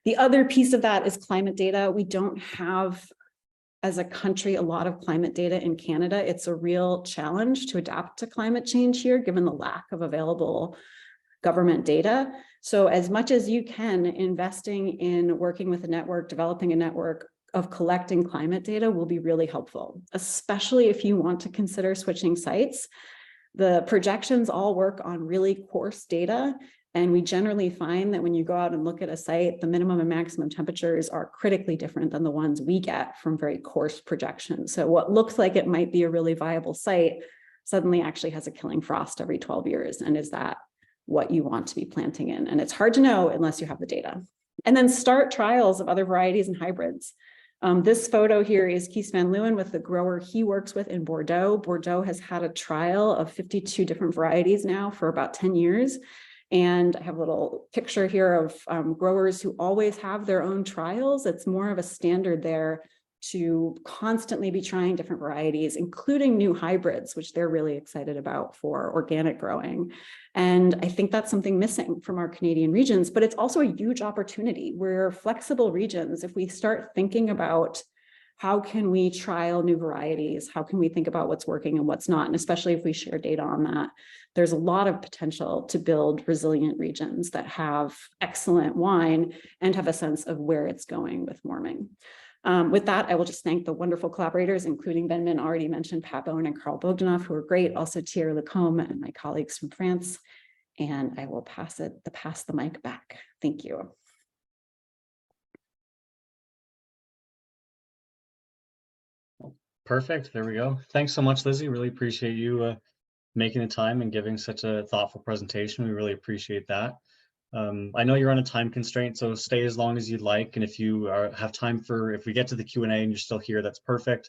The other piece of that is climate data. We don't have, as a country, a lot of climate data in Canada. It's a real challenge to adapt to climate change here, given the lack of available government data. So as much as you can, investing in working with a network, developing a network of collecting climate data will be really helpful, especially if you want to consider switching sites. The projections all work on really coarse data, and we generally find that when you go out and look at a site, the minimum and maximum temperatures are critically different than the ones we get from very coarse projections. So what looks like it might be a really viable site suddenly actually has a killing frost every 12 years. And is that what you want to be planting in? And it's hard to know unless you have the data. And then start trials of other varieties and hybrids. This photo here is Kees van Leeuwen with the grower he works with in Bordeaux. Bordeaux has had a trial of 52 different varieties now for about 10 years. And I have a little picture here of growers who always have their own trials. It's more of a standard there to constantly be trying different varieties, including new hybrids, which they're really excited about for organic growing. And I think that's something missing from our Canadian regions, but it's also a huge opportunity. We're flexible regions. If we start thinking about how can we trial new varieties, how can we think about what's working and what's not, and especially if we share data on that, there's a lot of potential to build resilient regions that have excellent wine and have a sense of where it's going with warming. With that, I will just thank the wonderful collaborators, including Ben Min, already mentioned, Pat Bowen and Carl Bogdanov, who are great, also Thierry Lacombe and my colleagues from France. And I will pass the mic back. Thank you. Perfect. There we go. Thanks so much, Lizzie. Really appreciate you making the time and giving such a thoughtful presentation. We really appreciate that. I know you're on a time constraint, so stay as long as you'd like. And if you have time if we get to the Q&A and you're still here, that's perfect.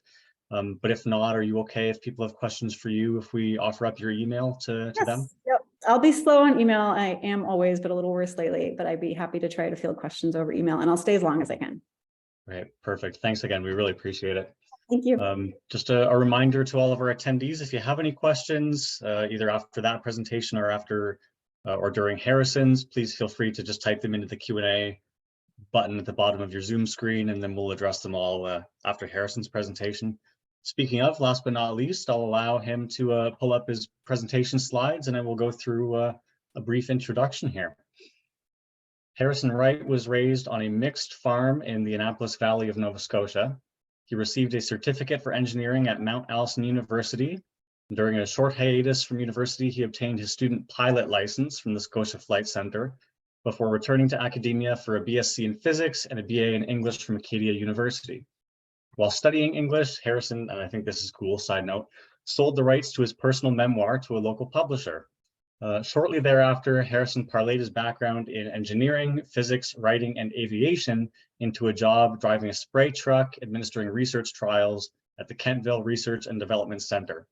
But if not, are you okay if people have questions for you, if we offer up your email to them? Yep. I'll be slow on email. I am always, but a little worse lately, but I'd be happy to try to field questions over email, and I'll stay as long as I can. Right. Perfect. Thanks again. We really appreciate it. Thank you. Just a reminder to all of our attendees, if you have any questions, either after that presentation or after or during Harrison's, please feel free to just type them into the Q&A button at the bottom of your Zoom screen, and then we'll address them all after Harrison's presentation. Speaking of, last but not least, I'll allow him to pull up his presentation slides, and I will go through a brief introduction here. Harrison Wright was raised on a mixed farm in the Annapolis Valley of Nova Scotia. He received a certificate for engineering at Mount Allison University. During a short hiatus from university, he obtained his student pilot license from the Scotia Flight Center before returning to academia for a BSc in physics and a BA in English from Acadia University. While studying English, Harrison, and I think this is cool, side note, sold the rights to his personal memoir to a local publisher. Shortly thereafter, Harrison parlayed his background in engineering, physics, writing, and aviation into a job driving a spray truck, administering research trials at the Kentville Research and Development Center.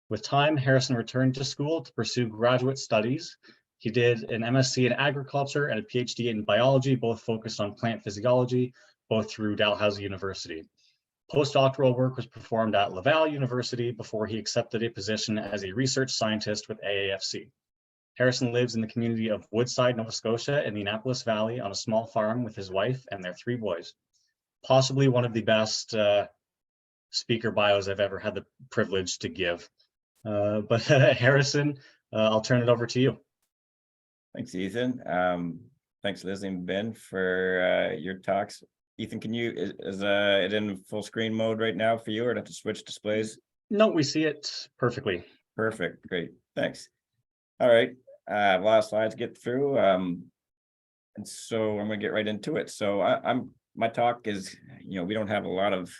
With time, Harrison returned to school to pursue graduate studies. He did an MSc in agriculture and a PhD in biology, both focused on plant physiology, both through Dalhousie University. Postdoctoral work was performed at Laval University before he accepted a position as a research scientist with AAFC. Harrison lives in the community of Woodside, Nova Scotia in the Annapolis Valley on a small farm with his wife and their 3 boys. Possibly one of the best speaker bios I've ever had the privilege to give. But Harrison, I'll turn it over to you. Thanks, Ethan. Thanks, Leslie and Ben, for your talks. Ethan, can you, is it in full screen mode right now for you, or do I have to switch displays? No, we see it perfectly. Perfect, great, thanks. All right, a lot of slides to get through. And so I'm gonna get right into it. So my talk is, we don't have a lot of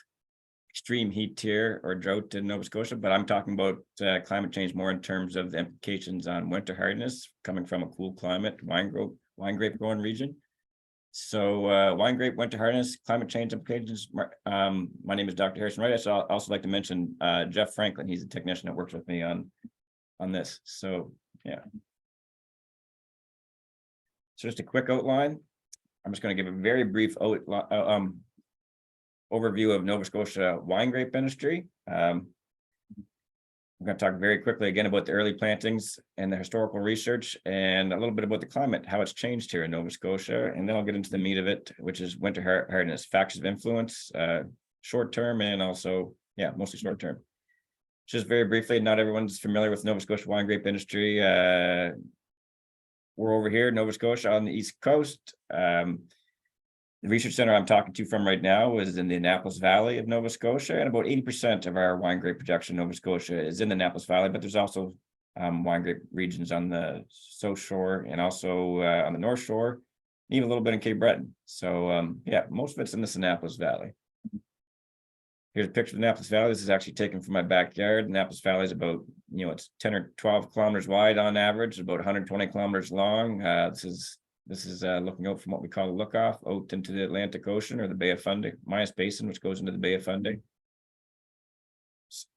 extreme heat here or drought in Nova Scotia, but I'm talking about climate change more in terms of the implications on winter hardiness coming from a cool climate, wine grape growing region. So wine grape winter hardiness, climate change implications. My name is Dr. Harrison Wright. So I'd also like to mention Jeff Franklin. He's a technician that works with me on this. So yeah. So just a quick outline. I'm just going to give a very brief overview of Nova Scotia wine grape industry. I'm going to talk very quickly again about the early plantings and the historical research, and a little bit about the climate, how it's changed here in Nova Scotia, and then I'll get into the meat of it, which is winter hardiness, factors of influence, short term, and also, mostly short term. Just very briefly, not everyone's familiar with Nova Scotia wine grape industry. We're over here, Nova Scotia on the East Coast. The research center I'm talking to from right now is in the Annapolis Valley of Nova Scotia, and about 80% of our wine grape production in Nova Scotia is in the Annapolis Valley, but there's also wine grape regions on the South Shore and also on the North Shore, even a little bit in Cape Breton. So most of it's in the Annapolis Valley. Here's a picture of the Annapolis Valley. This is actually taken from my backyard. The Annapolis Valley is about, it's 10 or 12 kilometers wide on average, about 120 kilometers long. This is looking out from what we call the lookoff out into the Atlantic Ocean or the Bay of Fundy, Mias Basin, which goes into the Bay of Fundy. A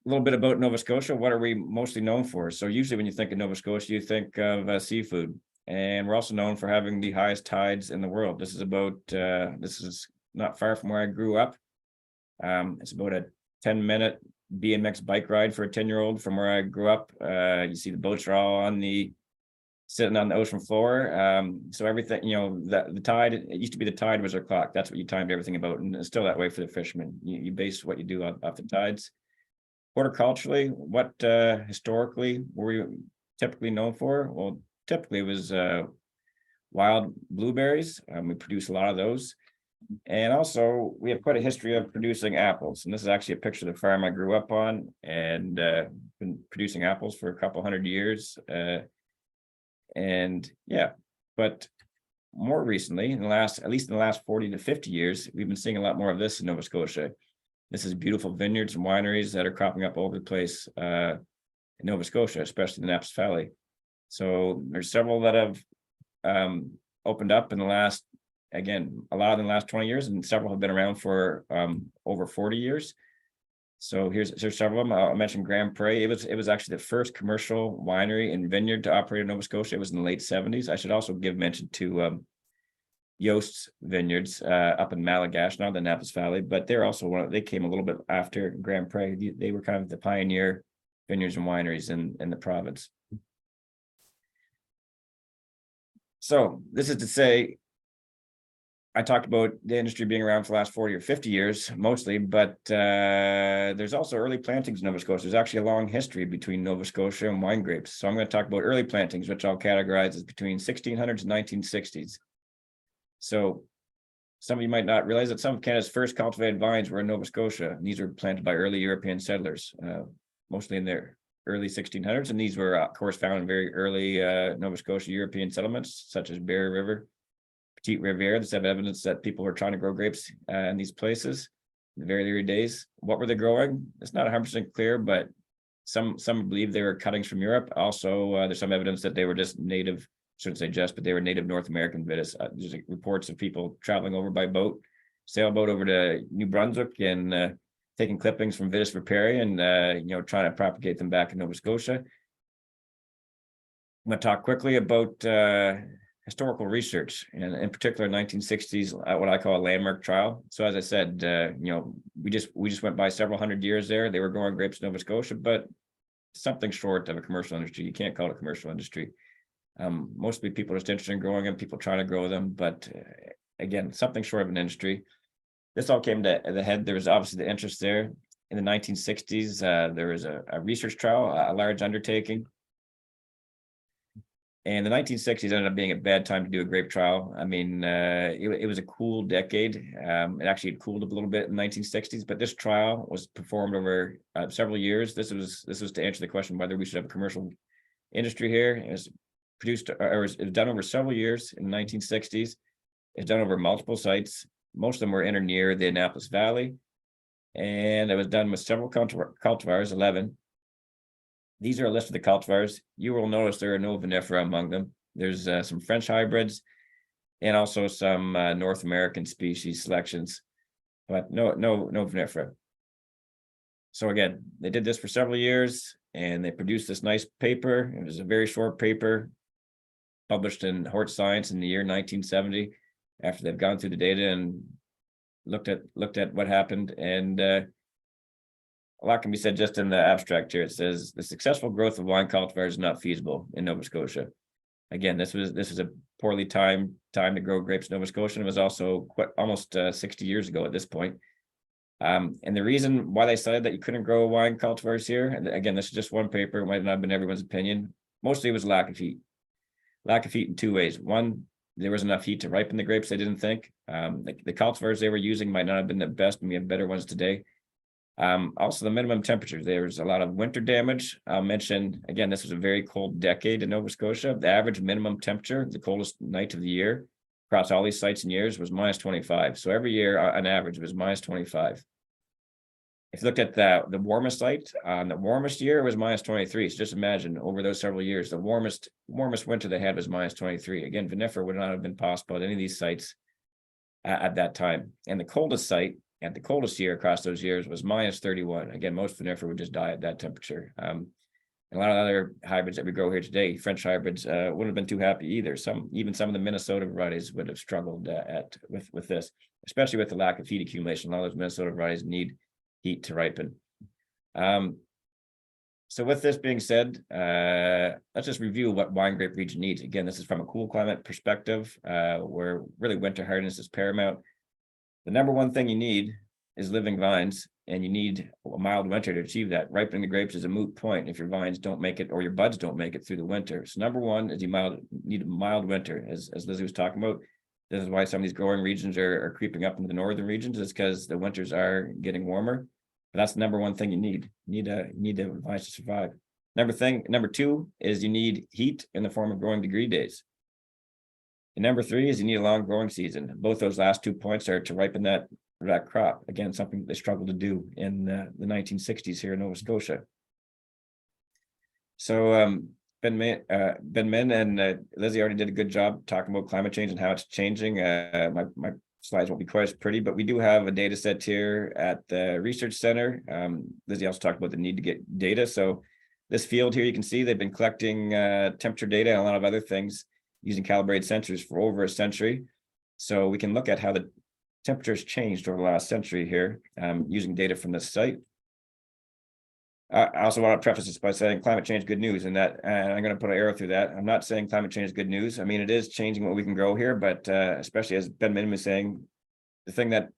little bit about Nova Scotia. What are we mostly known for? So usually when you think of Nova Scotia, you think of seafood. And we're also known for having the highest tides in the world. This is not far from where I grew up. It's about a 10-minute BMX bike ride for a 10-year-old from where I grew up. You see the boats are all sitting on the ocean floor. So everything, the tide, it used to be the tide was our clock. That's what you timed everything about. And it's still that way for the fishermen. You base what you do off the tides. Horticulturally, what historically were we typically known for? Well, typically it was wild blueberries. We produce a lot of those. And also we have quite a history of producing apples. And this is actually a picture of the farm I grew up on, and been producing apples for a couple 100 years. But more recently, at least in the last 40 to 50 years, we've been seeing a lot more of this in Nova Scotia. This is beautiful vineyards and wineries that are cropping up all over the place in Nova Scotia, especially the Annapolis Valley. So there's several that have opened up in the last, again, a lot in the last 20 years, and several have been around for over 40 years. So here's several of them. I'll mention Grand Pré. It was actually the first commercial winery and vineyard to operate in Nova Scotia. It was in the late 70s. I should also give mention to Yost's Vineyards up in Malagash, not the Annapolis Valley, but they're also they came a little bit after Grand Pré. They were kind of the pioneer vineyards and wineries in the province. So this is to say, I talked about the industry being around for the last 40 or 50 years, mostly, but there's also early plantings in Nova Scotia. There's actually a long history between Nova Scotia and wine grapes. So I'm going to talk about early plantings, which I'll categorize as between 1600s and 1960s. So some of you might not realize that some of Canada's first cultivated vines were in Nova Scotia. And these were planted by early European settlers, mostly in the early 1600s. And these were, of course, found in very early Nova Scotia European settlements, such as Bear River, Petite Riviere. There's evidence that people were trying to grow grapes in these places in the very early days. What were they growing? It's not 100% clear, but some believe they were cuttings from Europe. Also, there's some evidence that they were just native, shouldn't say just, but they were native North American vitis. There's reports of people traveling over by sailboat over to New Brunswick and taking clippings from Vitis riparian and trying to propagate them back in Nova Scotia. I'm going to talk quickly about historical research, and in particular 1960s, what I call a landmark trial. So as I said, we just went by several hundred years there. They were growing grapes in Nova Scotia, but something short of a commercial industry. You can't call it a commercial industry. Mostly people are just interested in growing them, people trying to grow them, but again, something short of an industry. This all came to the head. There was obviously the interest there. In the 1960s, there was a research trial, a large undertaking. And the 1960s ended up being a bad time to do a grape trial. I mean, it was a cool decade. It actually had cooled up a little bit in the 1960s, but this trial was performed over several years. This was to answer the question whether we should have a commercial industry here. It was produced, or it was done over several years in the 1960s. It's done over multiple sites. Most of them were in or near the Annapolis Valley. And it was done with several cultivars, 11. These are a list of the cultivars. You will notice there are no vinifera among them. There's some French hybrids and also some North American species selections, but no vinifera. So again, they did this for several years and they produced this nice paper. It was a very short paper published in Hort Science in the year 1970 after they've gone through the data and looked at what happened. And a lot can be said just in the abstract here. It says the successful growth of wine cultivars is not feasible in Nova Scotia. Again, this was a poorly timed time to grow grapes in Nova Scotia. It was also almost 60 years ago at this point. And the reason why they decided that you couldn't grow wine cultivars here, and again, this is just one paper, it might not have been everyone's opinion. Mostly it was lack of heat. Lack of heat in two ways. One, there was enough heat to ripen the grapes, they didn't think. The cultivars they were using might not have been the best, and we have better ones today. Also the minimum temperatures. There was a lot of winter damage. I'll mention, again, this was a very cold decade in Nova Scotia. The average minimum temperature, the coldest night of the year, across all these sites and years was -25. So every year on average it was -25. If you looked at the warmest site, the warmest year it was -23. So just imagine over those several years, the warmest winter they had was -23. Again, vinifera would not have been possible at any of these sites at that time. And the coldest site at the coldest year across those years was -31. Again, most vinifera would just die at that temperature. And a lot of other hybrids that we grow here today, French hybrids, wouldn't have been too happy either. Even some of the Minnesota varieties would have struggled with this, especially with the lack of heat accumulation. A lot of those Minnesota varieties need heat to ripen. So with this being said, let's just review what wine grape region needs. Again, this is from a cool climate perspective, where really winter hardiness is paramount. The number one thing you need is living vines, and you need a mild winter to achieve that. Ripening the grapes is a moot point if your vines don't make it or your buds don't make it through the winter. So number one is you need a mild winter, as Lizzie was talking about. This is why some of these growing regions are creeping up into the northern regions, is because the winters are getting warmer. But that's the number one thing you need. You need the vines to survive. Number two is you need heat in the form of growing degree days. And number three is you need a long growing season. Both those last 2 points are to ripen that crop. Again, something they struggled to do in the 1960s here in Nova Scotia. So Ben Min and Lizzie already did a good job talking about climate change and how it's changing. My slides won't be quite as pretty, but we do have a data set here at the research center. Lizzie also talked about the need to get data. So this field here, you can see they've been collecting temperature data and a lot of other things using calibrated sensors for over a century. So we can look at how the temperatures changed over the last century here, using data from this site. I also want to preface this by saying climate change is good news, and I'm going to put an arrow through that. I'm not saying climate change is good news. I mean, it is changing what we can grow here, but especially as Ben Min was saying, the thing that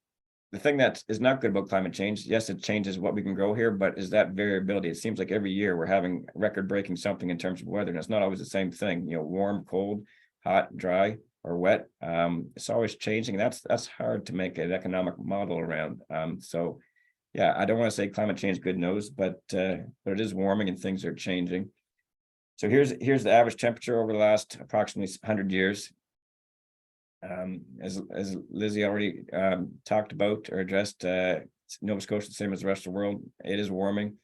is not good about climate change, yes, it changes what we can grow here, but is that variability. It seems like every year we're having record-breaking something in terms of weather, and it's not always the same thing. You know, warm, cold, hot, dry, or wet. It's always changing. That's hard to make an economic model around. So yeah, I don't want to say climate change good news, but it is warming and things are changing. So here's the average temperature over the last approximately 100 years. As Lizzie already talked about or addressed, Nova Scotia, the same as the rest of the world, it is warming.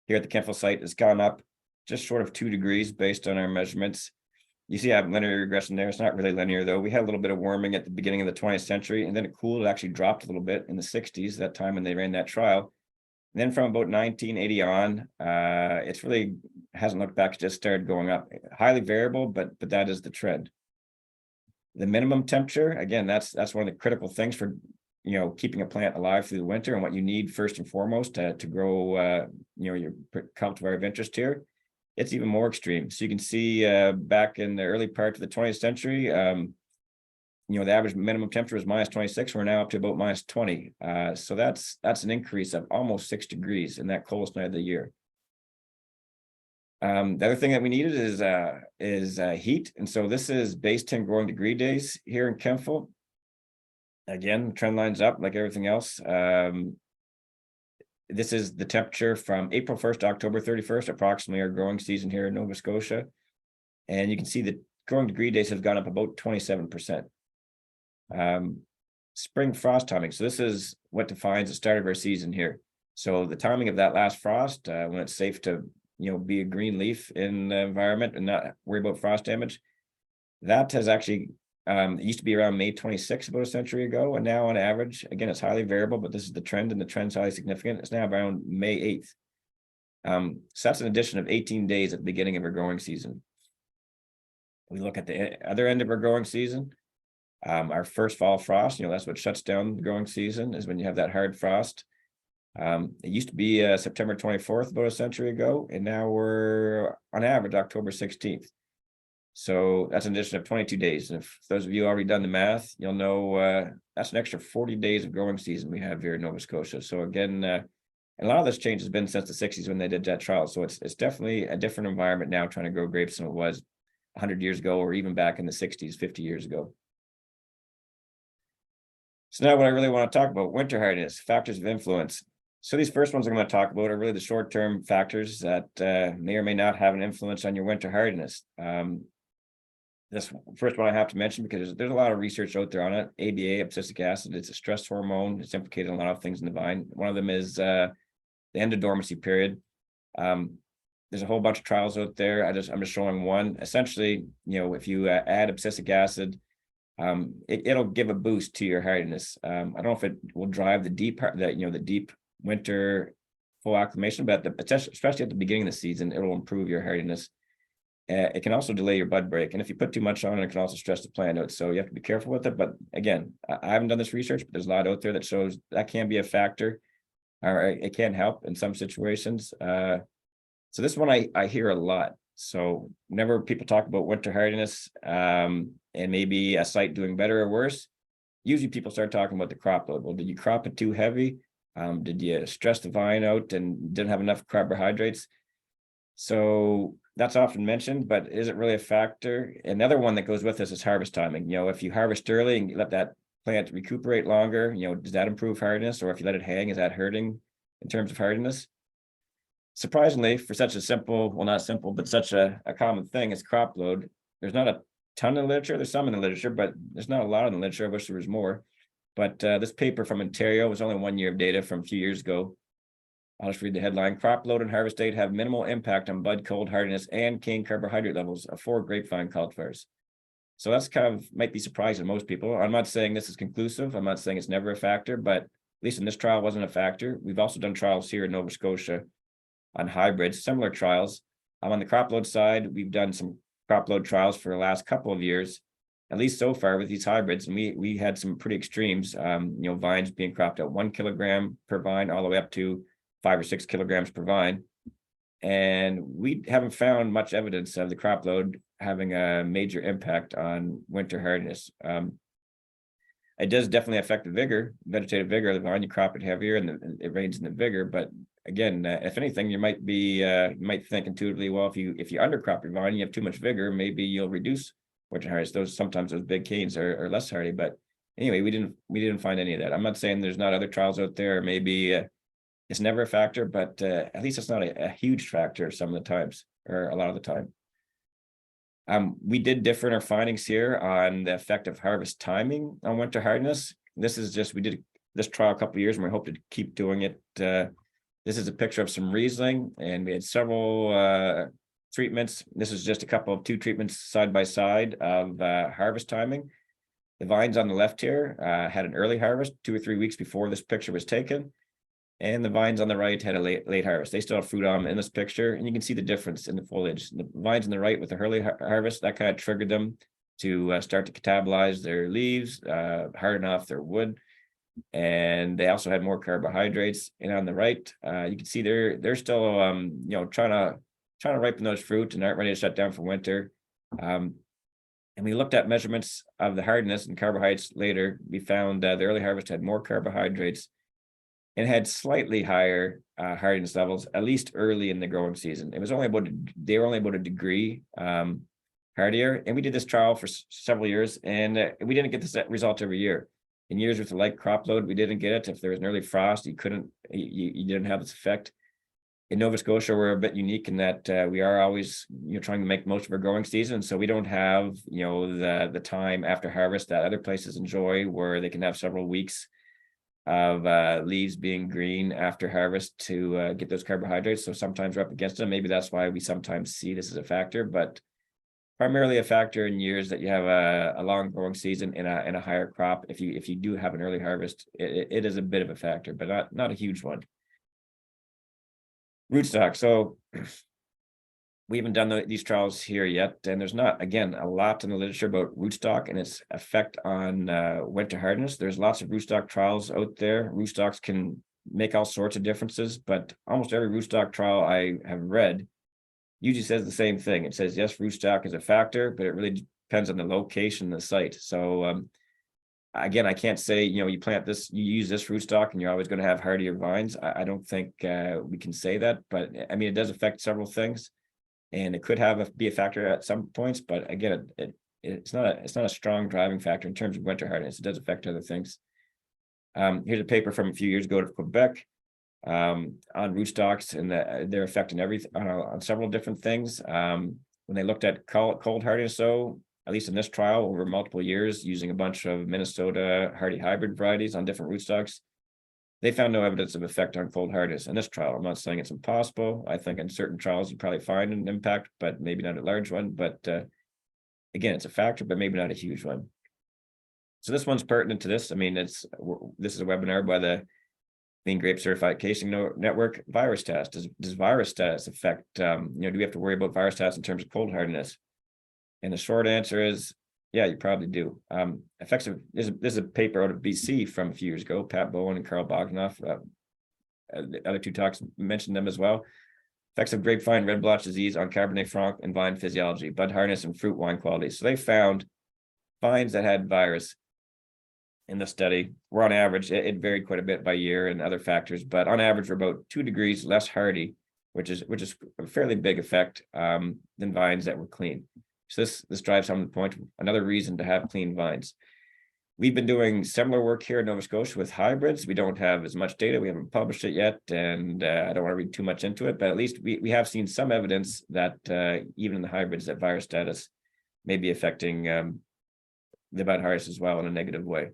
Here at the Kentville site, it's gone up just short of 2 degrees based on our measurements. You see I have linear regression there. It's not really linear though. We had a little bit of warming at the beginning of the 20th century, and then it cooled. It actually dropped a little bit in the 60s, that time when they ran that trial. And then from about 1980 on, it's really hasn't looked back, it just started going up. Highly variable, but that is the trend. The minimum temperature, again, that's one of the critical things for keeping a plant alive through the winter, and what you need first and foremost to grow your cultivar of interest here. It's even more extreme. So you can see back in the early part of the 20th century, the average minimum temperature was -26. We're now up to about -20. So that's an increase of almost 6 degrees in that coldest night of the year. The other thing that we needed is heat. And so this is base 10 growing degree days here in Kentville. Again, the trend lines up like everything else. This is the temperature from April 1st to October 31st, approximately our growing season here in Nova Scotia. And you can see the growing degree days have gone up about 27%. Spring frost timing. So this is what defines the start of our season here. So the timing of that last frost, when it's safe to, be a green leaf in the environment and not worry about frost damage, that has actually, it used to be around May 26th, about a century ago. And now on average, again, it's highly variable, but this is the trend, and the trend's highly significant. It's now around May 8th. So that's an addition of 18 days at the beginning of our growing season. We look at the other end of our growing season. Our first fall frost, that's what shuts down the growing season, is when you have that hard frost. It used to be September 24th, about a century ago, and now we're on average October 16th. So that's an addition of 22 days. And if those of you already done the math, you'll know that's an extra 40 days of growing season we have here in Nova Scotia. So again, and a lot of this change has been since the 60s when they did that trial. So it's definitely a different environment now trying to grow grapes than it was 100 years ago, or even back in the 60s, 50 years ago. So now what I really want to talk about, winter hardiness, factors of influence. So these first ones I'm going to talk about are really the short-term factors that may or may not have an influence on your winter hardiness. This first one I have to mention because there's a lot of research out there on it. ABA, abscisic acid, it's a stress hormone. It's implicated in a lot of things in the vine. One of them is the end of dormancy period. There's a whole bunch of trials out there. I'm just showing one. Essentially, if you add abscisic acid, it'll give a boost to your hardiness. I don't know if it will drive the deep winter full acclimation, but especially at the beginning of the season, it will improve your hardiness. It can also delay your bud break, and if you put too much on it, it can also stress the plant out. So you have to be careful with it. But again, I haven't done this research, but there's a lot out there that shows that can be a factor, or it can help in some situations. So this one I hear a lot. So whenever people talk about winter hardiness, and maybe a site doing better or worse, usually people start talking about the crop load. Well, did you crop it too heavy? Did you stress the vine out and didn't have enough carbohydrates? So that's often mentioned, but is it really a factor? Another one that goes with this is harvest timing. If you harvest early and you let that plant recuperate longer, does that improve hardiness? Or if you let it hang, is that hurting in terms of hardiness? Surprisingly, for such a simple, well, not simple, but such a common thing as crop load, there's not a ton of literature. There's some in the literature, but there's not a lot in the literature. I wish there was more. But this paper from Ontario was only 1 year of data from a few years ago. I'll just read the headline. Crop load and harvest date have minimal impact on bud cold hardiness and cane carbohydrate levels of 4 grapevine cultivars. So that's might be surprising to most people. I'm not saying this is conclusive. I'm not saying it's never a factor, but at least in this trial it wasn't a factor. We've also done trials here in Nova Scotia on hybrids, similar trials. On the crop load side, we've done some crop load trials for the last couple of years, at least so far with these hybrids. And we had some pretty extremes, vines being cropped at 1 kilogram per vine all the way up to 5 or 6 kilograms per vine. And we haven't found much evidence of the crop load having a major impact on winter hardiness. It does definitely affect the vigor, vegetative vigor of the vine. You crop it heavier and it rains in the vigor. But again, if anything, you might think intuitively, well, if you undercrop your vine, you have too much vigor, maybe you'll reduce winter hardiness. Sometimes those big canes are less hardy. But anyway, we didn't find any of that. I'm not saying there's not other trials out there. Maybe it's never a factor, but at least it's not a huge factor some of the times, or a lot of the time. We did differ in our findings here on the effect of harvest timing on winter hardiness. This is just, we did this trial a couple of years and we hope to keep doing it. This is a picture of some Riesling, and we had several treatments. This is just two treatments side by side of harvest timing. The vines on the left here had an early harvest 2 or 3 weeks before this picture was taken. And the vines on the right had a late harvest. They still have fruit on them in this picture, and you can see the difference in the foliage. The vines on the right with the early harvest, that kind of triggered them to start to catabolize their leaves, harden off their wood, and they also had more carbohydrates. And on the right, you can see they're still trying to ripen those fruit and aren't ready to shut down for winter. And we looked at measurements of the hardiness and carbohydrates later. We found the early harvest had more carbohydrates and had slightly higher hardiness levels, at least early in the growing season. It was only about, they were only about a degree hardier. And we did this trial for several years, and we didn't get this result every year. In years with a light crop load, we didn't get it. If there was an early frost, you didn't have this effect. In Nova Scotia, we're a bit unique in that we are always, trying to make most of our growing season. So we don't have, the time after harvest that other places enjoy, where they can have several weeks of leaves being green after harvest to get those carbohydrates. So sometimes we're up against them. Maybe that's why we sometimes see this as a factor, but primarily a factor in years that you have a long growing season and a higher crop. If you do have an early harvest, it is a bit of a factor, but not a huge one. Rootstock. So we haven't done these trials here yet, and there's not, again, a lot in the literature about rootstock and its effect on winter hardiness. There's lots of rootstock trials out there. Rootstocks can make all sorts of differences, but almost every rootstock trial I have read usually says the same thing. It says, yes, rootstock is a factor, but it really depends on the location of the site. So again, I can't say, you plant this, you use this rootstock and you're always going to have hardier vines. I don't think we can say that, but I mean, it does affect several things, and it could be a factor at some points. But again, it's not a strong driving factor in terms of winter hardiness. It does affect other things. Here's a paper from a few years ago to Quebec on rootstocks and their effect on several different things. When they looked at cold hardiness, so at least in this trial over multiple years, using a bunch of Minnesota hardy hybrid varieties on different rootstocks, they found no evidence of effect on cold hardiness in this trial. I'm not saying it's impossible. I think in certain trials you probably find an impact, but maybe not a large one. But again, it's a factor, but maybe not a huge one. So this one's pertinent to this. I mean, this is a webinar by the Clean Grape Certified Casing Network. Virus test. Does virus status affect? Do we have to worry about virus status in terms of cold hardiness? And the short answer is, yeah, you probably do. Effects of this is a paper out of BC from a few years ago. Pat Bowen and Carl Bogdanoff. The other two talks mentioned them as well. Effects of grapevine red blotch disease on Cabernet Franc and vine physiology, bud hardness, and fruit wine quality. So they found vines that had virus in the study were on average, it varied quite a bit by year and other factors, but on average were about 2 degrees less hardy, which is a fairly big effect than vines that were clean. So this drives home the point. Another reason to have clean vines. We've been doing similar work here in Nova Scotia with hybrids. We don't have as much data. We haven't published it yet, and I don't want to read too much into it, but at least we have seen some evidence that even in the hybrids, that virus status may be affecting the bud hardiness as well in a negative way.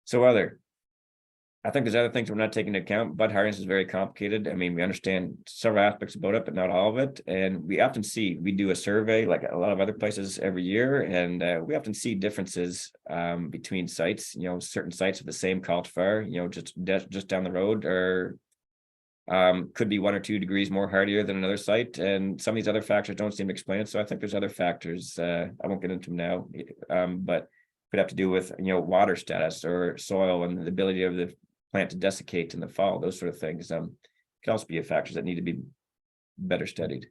So I think there's other things we're not taking into account. Bud hardiness is very complicated. I mean, we understand several aspects about it, but not all of it. And we do a survey like a lot of other places every year, and we often see differences between sites. Certain sites of the same cultivar, just down the road, or could be 1 or 2 degrees more hardier than another site. And some of these other factors don't seem to explain it. So I think there's other factors. I won't get into them now, but could have to do with water status or soil and the ability of the plant to desiccate in the fall. Those sort of things could also be factors that need to be better studied.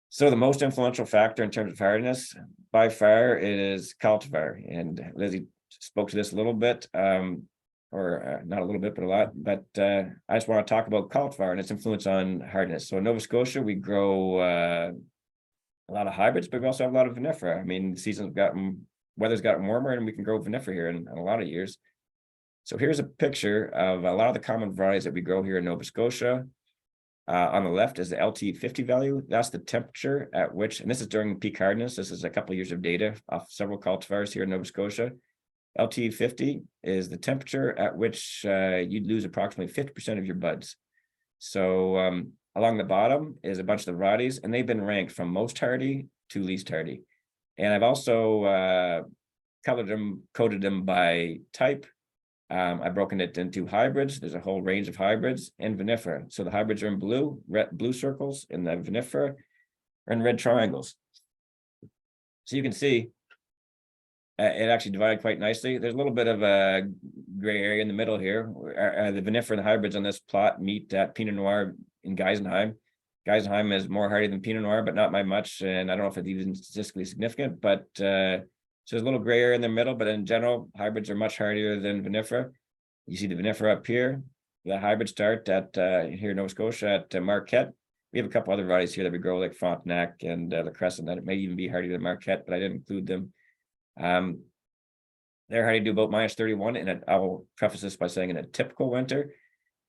So the most influential factor in terms of hardiness by far is cultivar, and Lizzie spoke to this a little bit, or not a little bit, but a lot. But I just want to talk about cultivar and its influence on hardiness. So in Nova Scotia, we grow a lot of hybrids, but we also have a lot of vinifera. I mean, weather's gotten warmer, and we can grow vinifera here in a lot of years. So here's a picture of a lot of the common varieties that we grow here in Nova Scotia. On the left is the LT50 value. That's the temperature at which, and this is during peak hardiness. This is a couple of years of data off several cultivars here in Nova Scotia. LT50 is the temperature at which you'd lose approximately 50% of your buds. So along the bottom is a bunch of the varieties, and they've been ranked from most hardy to least hardy. And I've also coded them by type. I've broken it into hybrids. There's a whole range of hybrids and vinifera. So the hybrids are in blue circles, and the vinifera are in red triangles. So you can see it actually divided quite nicely. There's a little bit of a gray area in the middle here. The vinifera and the hybrids on this plot meet at Pinot Noir in Geisenheim. Geisenheim is more hardy than Pinot Noir, but not by much. And I don't know if it's even statistically significant, but so there's a little gray area in the middle, but in general, hybrids are much hardier than vinifera. You see the vinifera up here. The hybrid start at here in Nova Scotia at Marquette. We have a couple other varieties here that we grow, like Frontenac and La Crescent, that it may even be hardy to Marquette, but I didn't include them. They're hardy to about -31, and I will preface this by saying in a typical winter.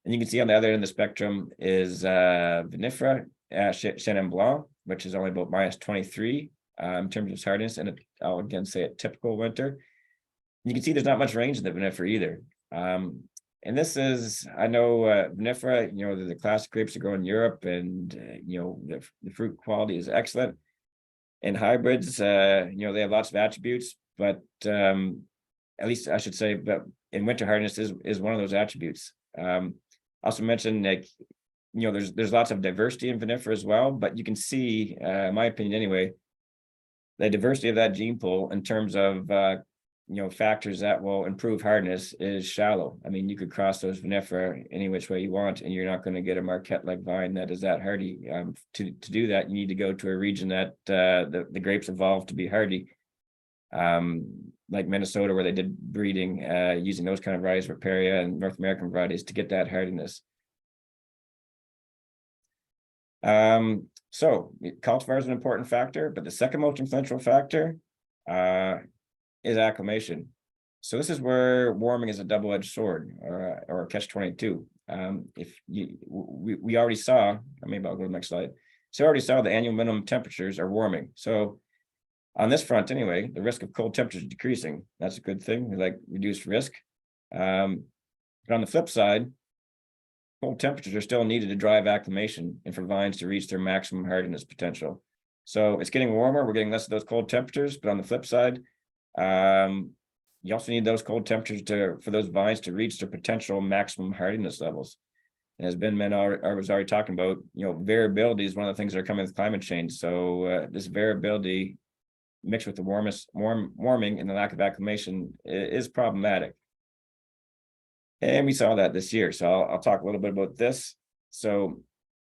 And you can see on the other end of the spectrum is vinifera, Chenin Blanc, which is only about -23 in terms of its hardiness, and I'll again say a typical winter. You can see there's not much range in the vinifera either. And this is, I know vinifera, you know, the classic grapes that grow in Europe, and you know, the fruit quality is excellent. And hybrids, you know, they have lots of attributes, but at least I should say, but in winter hardiness is one of those attributes. Also mentioned, like, you know, there's lots of diversity in vinifera as well, but you can see, in my opinion anyway, the diversity of that gene pool in terms of you know, factors that will improve hardness is shallow. I mean, you could cross those vinifera any which way you want, and you're not going to get a Marquette-like vine that is that hardy. To do that, you need to go to a region that the grapes evolved to be hardy, like Minnesota, where they did breeding using those kind of varieties, Riparia and North American varieties, to get that hardiness. So cultivar is an important factor, but the second most influential factor is acclimation. So this is where warming is a double-edged sword, or a catch-22. If we already saw, maybe I'll go to the next slide. So already saw the annual minimum temperatures are warming. So on this front anyway, the risk of cold temperatures is decreasing. That's a good thing. We like reduced risk. But on the flip side, cold temperatures are still needed to drive acclimation and for vines to reach their maximum hardiness potential. So it's getting warmer. We're getting less of those cold temperatures, but on the flip side, you also need those cold temperatures for those vines to reach their potential maximum hardiness levels. And as Ben was already talking about, you know, variability is one of the things that are coming with climate change. So this variability mixed with the warming and the lack of acclimation is problematic. And we saw that this year. So I'll talk a little bit about this. So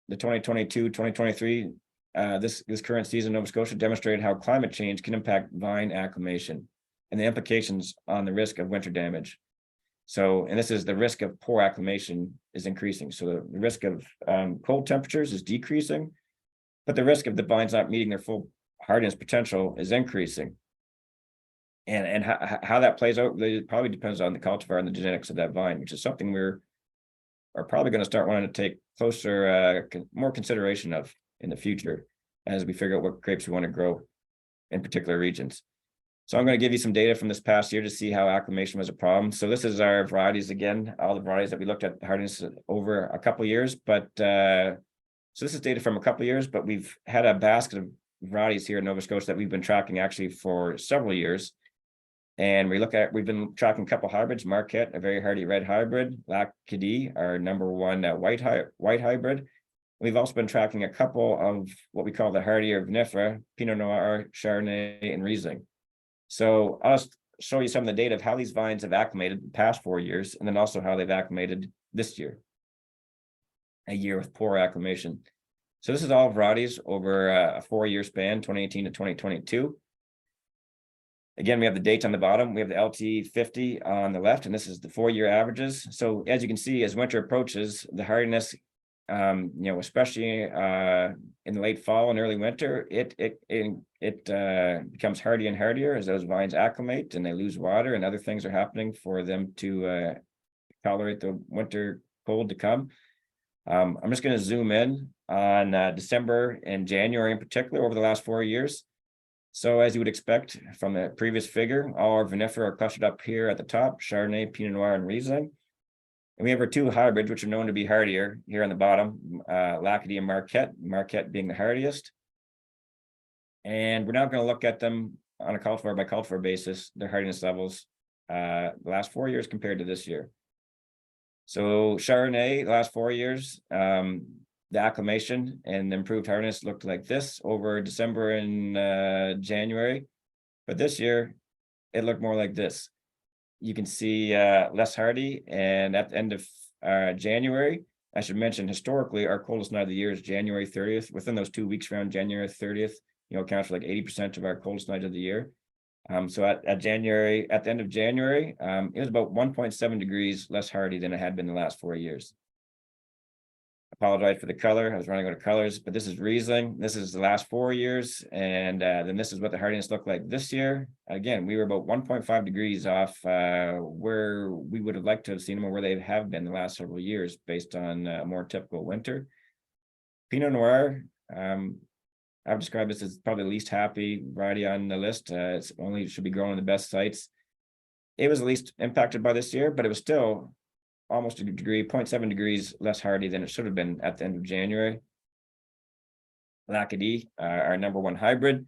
the 2022-2023, this current season in Nova Scotia demonstrated how climate change can impact vine acclimation and the implications on the risk of winter damage. So, and this is the risk of poor acclimation is increasing. So the risk of cold temperatures is decreasing, but the risk of the vines not meeting their full hardiness potential is increasing. And how that plays out really probably depends on the cultivar and the genetics of that vine, which is something are probably going to start wanting to take closer, more consideration of in the future as we figure out what grapes we want to grow in particular regions. So I'm going to give you some data from this past year to see how acclimation was a problem. So this is our varieties again, all the varieties that we looked at hardiness over a couple of years. But so this is data from a couple of years, but we've had a basket of varieties here in Nova Scotia that we've been tracking actually for several years. And we've been tracking a couple of hybrids, Marquette, a very hardy red hybrid, Lac Cadie, our #1 white hybrid. We've also been tracking a couple of what we call the hardier vinifera, Pinot Noir, Chardonnay, and Riesling. So I'll just show you some of the data of how these vines have acclimated the past 4 years, and then also how they've acclimated this year, a year with poor acclimation. So this is all varieties over a 4-year span, 2018 to 2022. Again, we have the date on the bottom. We have the LT50 on the left, and this is the 4-year averages. So as you can see, as winter approaches, the hardiness, you know, especially in the late fall and early winter, it becomes hardier and hardier as those vines acclimate and they lose water and other things are happening for them to tolerate the winter cold to come. I'm just going to zoom in on December and January in particular over the last 4 years. So as you would expect from the previous figure, all our vinifera are clustered up here at the top, Chardonnay, Pinot Noir, and Riesling. And we have our 2 hybrids, which are known to be hardier here on the bottom, Lac Cadie and Marquette being the hardiest. And we're now going to look at them on a cultivar by cultivar basis, their hardiness levels, the last 4 years compared to this year. So Chardonnay, the last 4 years, the acclimation and improved hardiness looked like this over December and January. But this year, it looked more like this. You can see less hardy, and at the end of January, I should mention historically, our coldest night of the year is January 30th. Within those 2 weeks around January 30th, you know, accounts for like 80% of our coldest night of the year. So at the end of January, it was about 1.7 degrees less hardy than it had been the last 4 years. Apologize for the color. I was running out of colors, but this is Riesling. This is the last 4 years. And then this is what the hardiness looked like this year. Again, we were about 1.5 degrees off where we would have liked to have seen them or where they have been the last several years based on a more typical winter. Pinot Noir, I've described this as probably the least happy variety on the list. It's only should be grown in the best sites. It was the least impacted by this year, but it was still almost a degree, 0.7 degrees less hardy than it should have been at the end of January. Lac-A-D, our #1 hybrid.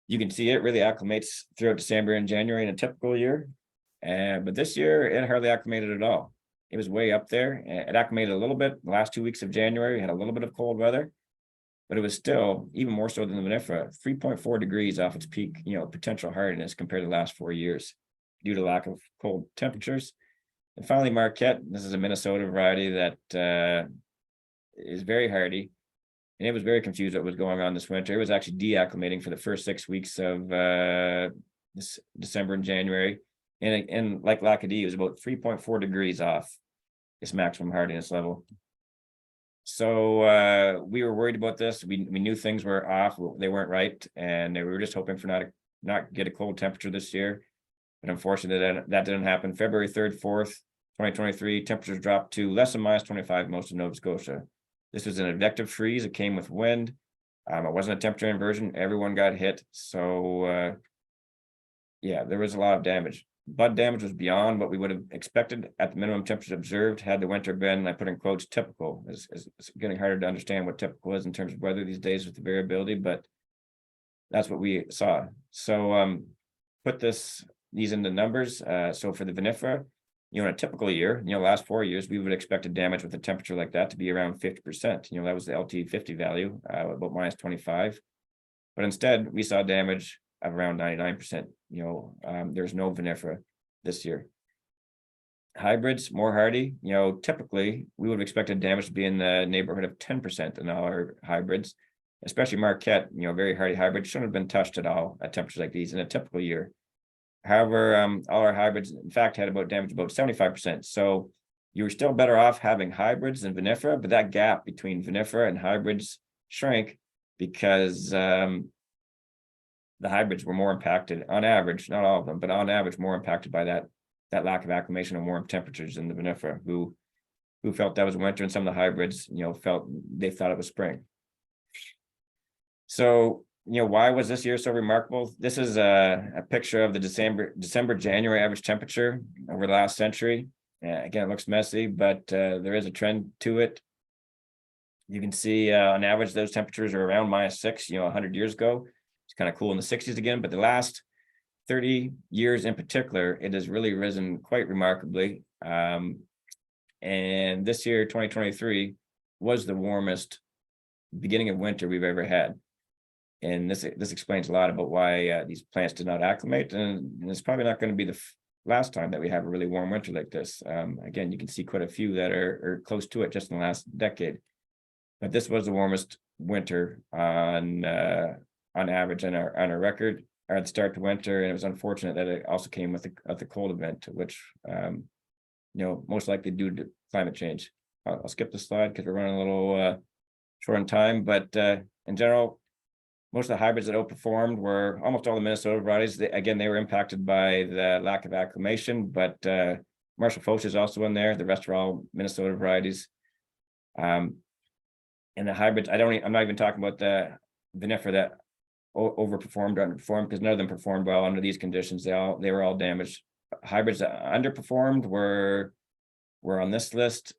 You can see it really acclimates throughout December and January in a typical year. But this year, it hardly acclimated at all. It was way up there. It acclimated a little bit. The last 2 weeks of January, we had a little bit of cold weather, but it was still, even more so than the vinifera, 3.4 degrees off its peak, potential hardiness compared to the last 4 years due to lack of cold temperatures. And finally, Marquette. This is a Minnesota variety that is very hardy. And it was very confused what was going on this winter. It was actually deacclimating for the first 6 weeks of this December and January. And like Lac-A-D, it was about 3.4 degrees off its maximum hardiness level. So we were worried about this. We knew things were off. They weren't right. And we were just hoping for not get a cold temperature this year. But unfortunately, that didn't happen. February 3rd, 4th, 2023, temperatures dropped to less than -25 most of Nova Scotia. This was an advective freeze. It came with wind. It wasn't a temperature inversion. Everyone got hit. So, yeah, there was a lot of damage. Bud damage was beyond what we would have expected at the minimum temperature observed had the winter been, I put in quotes, typical. It's getting harder to understand what typical is in terms of weather these days with the variability, but that's what we saw. So, put these into numbers. So for the vinifera, in a typical year, last 4 years, we would have expected damage with a temperature like that to be around 50%. That was the LT50 value, about -25. But instead, we saw damage of around 99%. There's no vinifera this year. Hybrids, more hardy. Typically, we would have expected damage to be in the neighborhood of 10% in all our hybrids, especially Marquette, very hardy hybrid, shouldn't have been touched at all at temperatures like these in a typical year. However, all our hybrids, in fact, had damage about 75%. So you were still better off having hybrids than vinifera, but that gap between vinifera and hybrids shrank because the hybrids were more impacted on average, not all of them, but on average more impacted by that lack of acclimation and warm temperatures than the vinifera, who felt that was winter, and some of the hybrids, thought it was spring. So, why was this year so remarkable? This is a picture of the December-January average temperature over the last century. Again, it looks messy, but there is a trend to it. You can see on average, those temperatures are around -6, 100 years ago. It's kind of cool in the 60s again, but the last 30 years in particular, it has really risen quite remarkably. And this year, 2023, was the warmest beginning of winter we've ever had. And this explains a lot about why these plants did not acclimate. And it's probably not going to be the last time that we have a really warm winter like this. Again, you can see quite a few that are close to it just in the last decade. But this was the warmest winter on average on our record or at the start to winter. And it was unfortunate that it also came with the cold event, which, most likely due to climate change. I'll skip this slide because we're running a little short on time. But in general, most of the hybrids that outperformed were almost all the Minnesota varieties. They were impacted by the lack of acclimation, but Marshall Foch is also in there. The rest are all Minnesota varieties. And the hybrids, I'm not even talking about the vinifera that overperformed or underperformed, because none of them performed well under these conditions. They were all damaged. Hybrids that underperformed were on this list.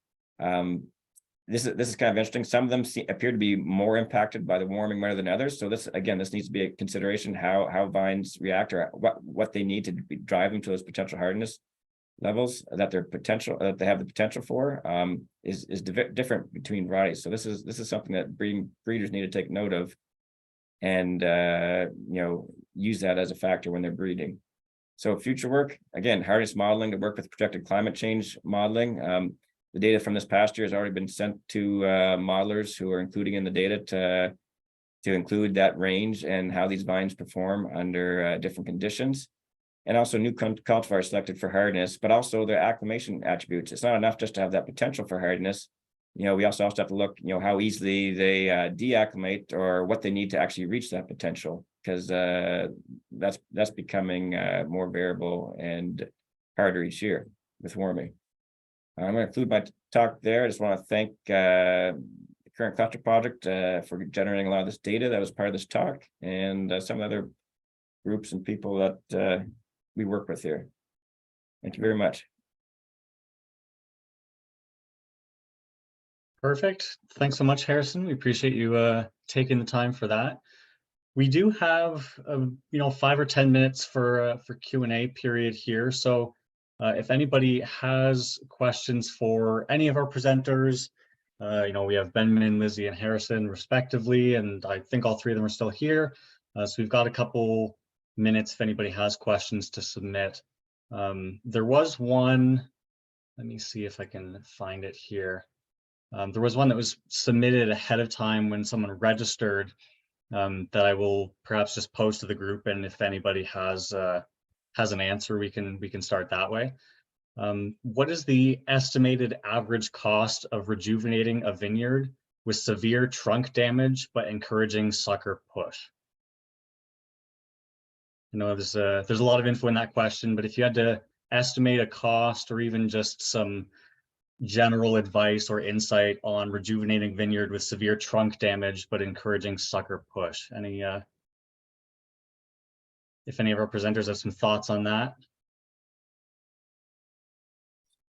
This is kind of interesting. Some of them appear to be more impacted by the warming weather than others. So this needs to be a consideration how vines react or what they need to drive them to those potential hardiness levels that they have the potential for is different between varieties. So this is something that breeders need to take note of and use that as a factor when they're breeding. So future work, again, hardiness modeling to work with projected climate change modeling. The data from this past year has already been sent to modelers who are including in the data to include that range and how these vines perform under different conditions. And also new cultivars selected for hardness, but also their acclimation attributes. It's not enough just to have that potential for hardness. You know, we also have to look, you know, how easily they deacclimate or what they need to actually reach that potential, because that's becoming more variable and harder each year with warming. I'm going to conclude my talk there. I just want to thank the current cluster project for generating a lot of this data that was part of this talk, and some of the other groups and people that we work with here. Thank you very much. Perfect. Thanks so much, Harrison. We appreciate you taking the time for that. We do have, 5 or 10 minutes for Q&A period here. So if anybody has questions for any of our presenters, we have Benjamin, Lizzie, and Harrison respectively, and I think all three of them are still here. So we've got a couple minutes if anybody has questions to submit. There was one, let me see if I can find it here. There was one that was submitted ahead of time when someone registered that I will perhaps just post to the group, and if anybody has an answer, we can start that way. What is the estimated average cost of rejuvenating a vineyard with severe trunk damage but encouraging sucker push? I know there's a lot of info in that question, but if you had to estimate a cost or even just some general advice or insight on rejuvenating vineyard with severe trunk damage but encouraging sucker push, if any of our presenters have some thoughts on that.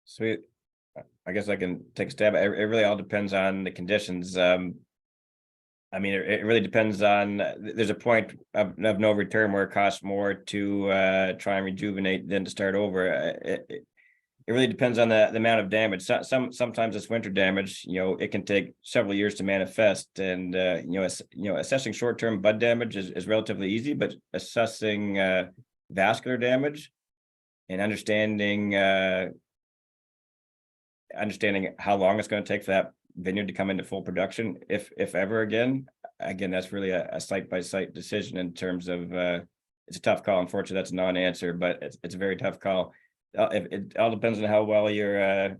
Sweet. I guess I can take a stab. It really all depends on the conditions. I mean, it really depends on, there's a point of no return where it costs more to try and rejuvenate than to start over. It really depends on the amount of damage. Sometimes it's winter damage, it can take several years to manifest, and assessing short-term bud damage is relatively easy, but assessing vascular damage and understanding how long it's going to take for that vineyard to come into full production, if ever again, that's really a site-by-site decision in terms of it's a tough call. Unfortunately, that's a non-answer, but it's a very tough call. It all depends on how well your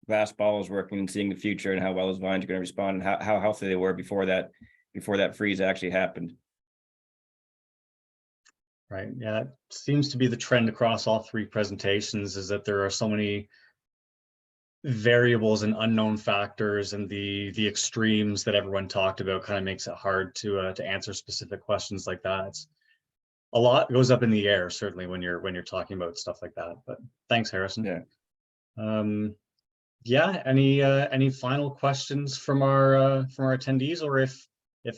glass ball is working and seeing the future, and how well those vines are going to respond, and how healthy they were before that freeze actually happened. Right. Yeah, that seems to be the trend across all three presentations, is that there are so many variables and unknown factors, and the extremes that everyone talked about kind of makes it hard to answer specific questions like that. It's a lot goes up in the air, certainly when you're talking about stuff like that. But thanks, Harrison. Yeah. Any final questions from our attendees, or if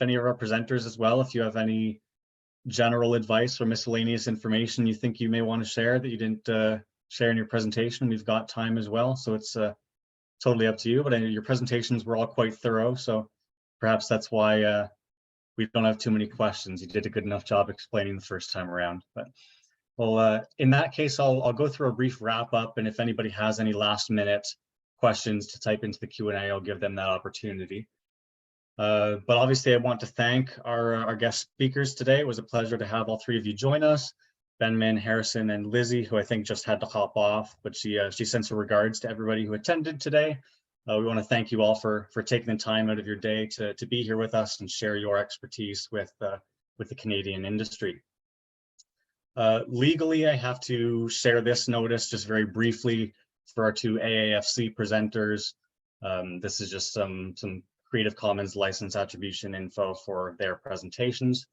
any of our presenters as well, if you have any general advice or miscellaneous information you think you may want to share that you didn't share in your presentation, we've got time as well. So it's totally up to you, but I know your presentations were all quite thorough, so perhaps that's why we don't have too many questions. You did a good enough job explaining the first time around. But well, in that case, I'll go through a brief wrap up, and if anybody has any last minute questions to type into the Q&A, I'll give them that opportunity. But obviously I want to thank our guest speakers today. It was a pleasure to have all three of you join us. Benjamin, Harrison, and Lizzie, who I think just had to hop off, but she sends her regards to everybody who attended today. We want to thank you all for taking the time out of your day to be here with us and share your expertise with the Canadian industry. Legally, I have to share this notice just very briefly for our two AAFC presenters. This is just some Creative Commons license attribution info for their presentations.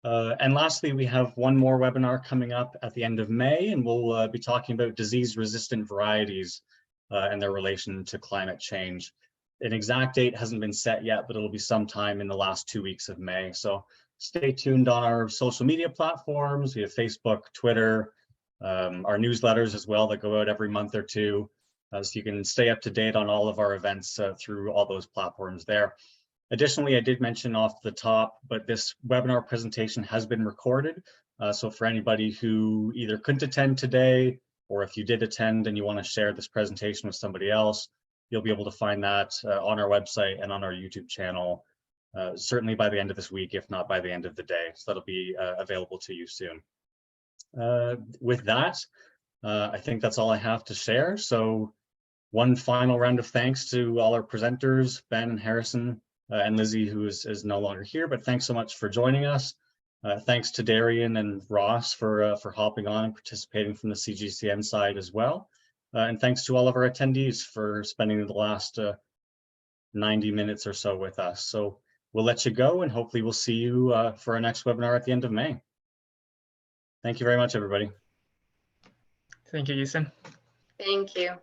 And lastly, we have one more webinar coming up at the end of May, and we'll be talking about disease-resistant varieties and their relation to climate change. An exact date hasn't been set yet, but it'll be sometime in the last 2 weeks of May. So stay tuned on our social media platforms. We have Facebook, Twitter, our newsletters as well that go out every month or two. So you can stay up to date on all of our events through all those platforms there. Additionally, I did mention off the top, but this webinar presentation has been recorded. So for anybody who either couldn't attend today, or if you did attend and you want to share this presentation with somebody else, you'll be able to find that on our website and on our YouTube channel certainly by the end of this week, if not by the end of the day. So that'll be available to you soon. With that, I think that's all I have to share. So one final round of thanks to all our presenters, Ben and Harrison, and Lizzie, who is no longer here, but thanks so much for joining us. Thanks to Darian and Ross for hopping on and participating from the CGCN side as well. And thanks to all of our attendees for spending the last 90 minutes or so with us. So we'll let you go, and hopefully we'll see you for our next webinar at the end of May. Thank you very much, everybody. Thank you, Ethan. Thank you.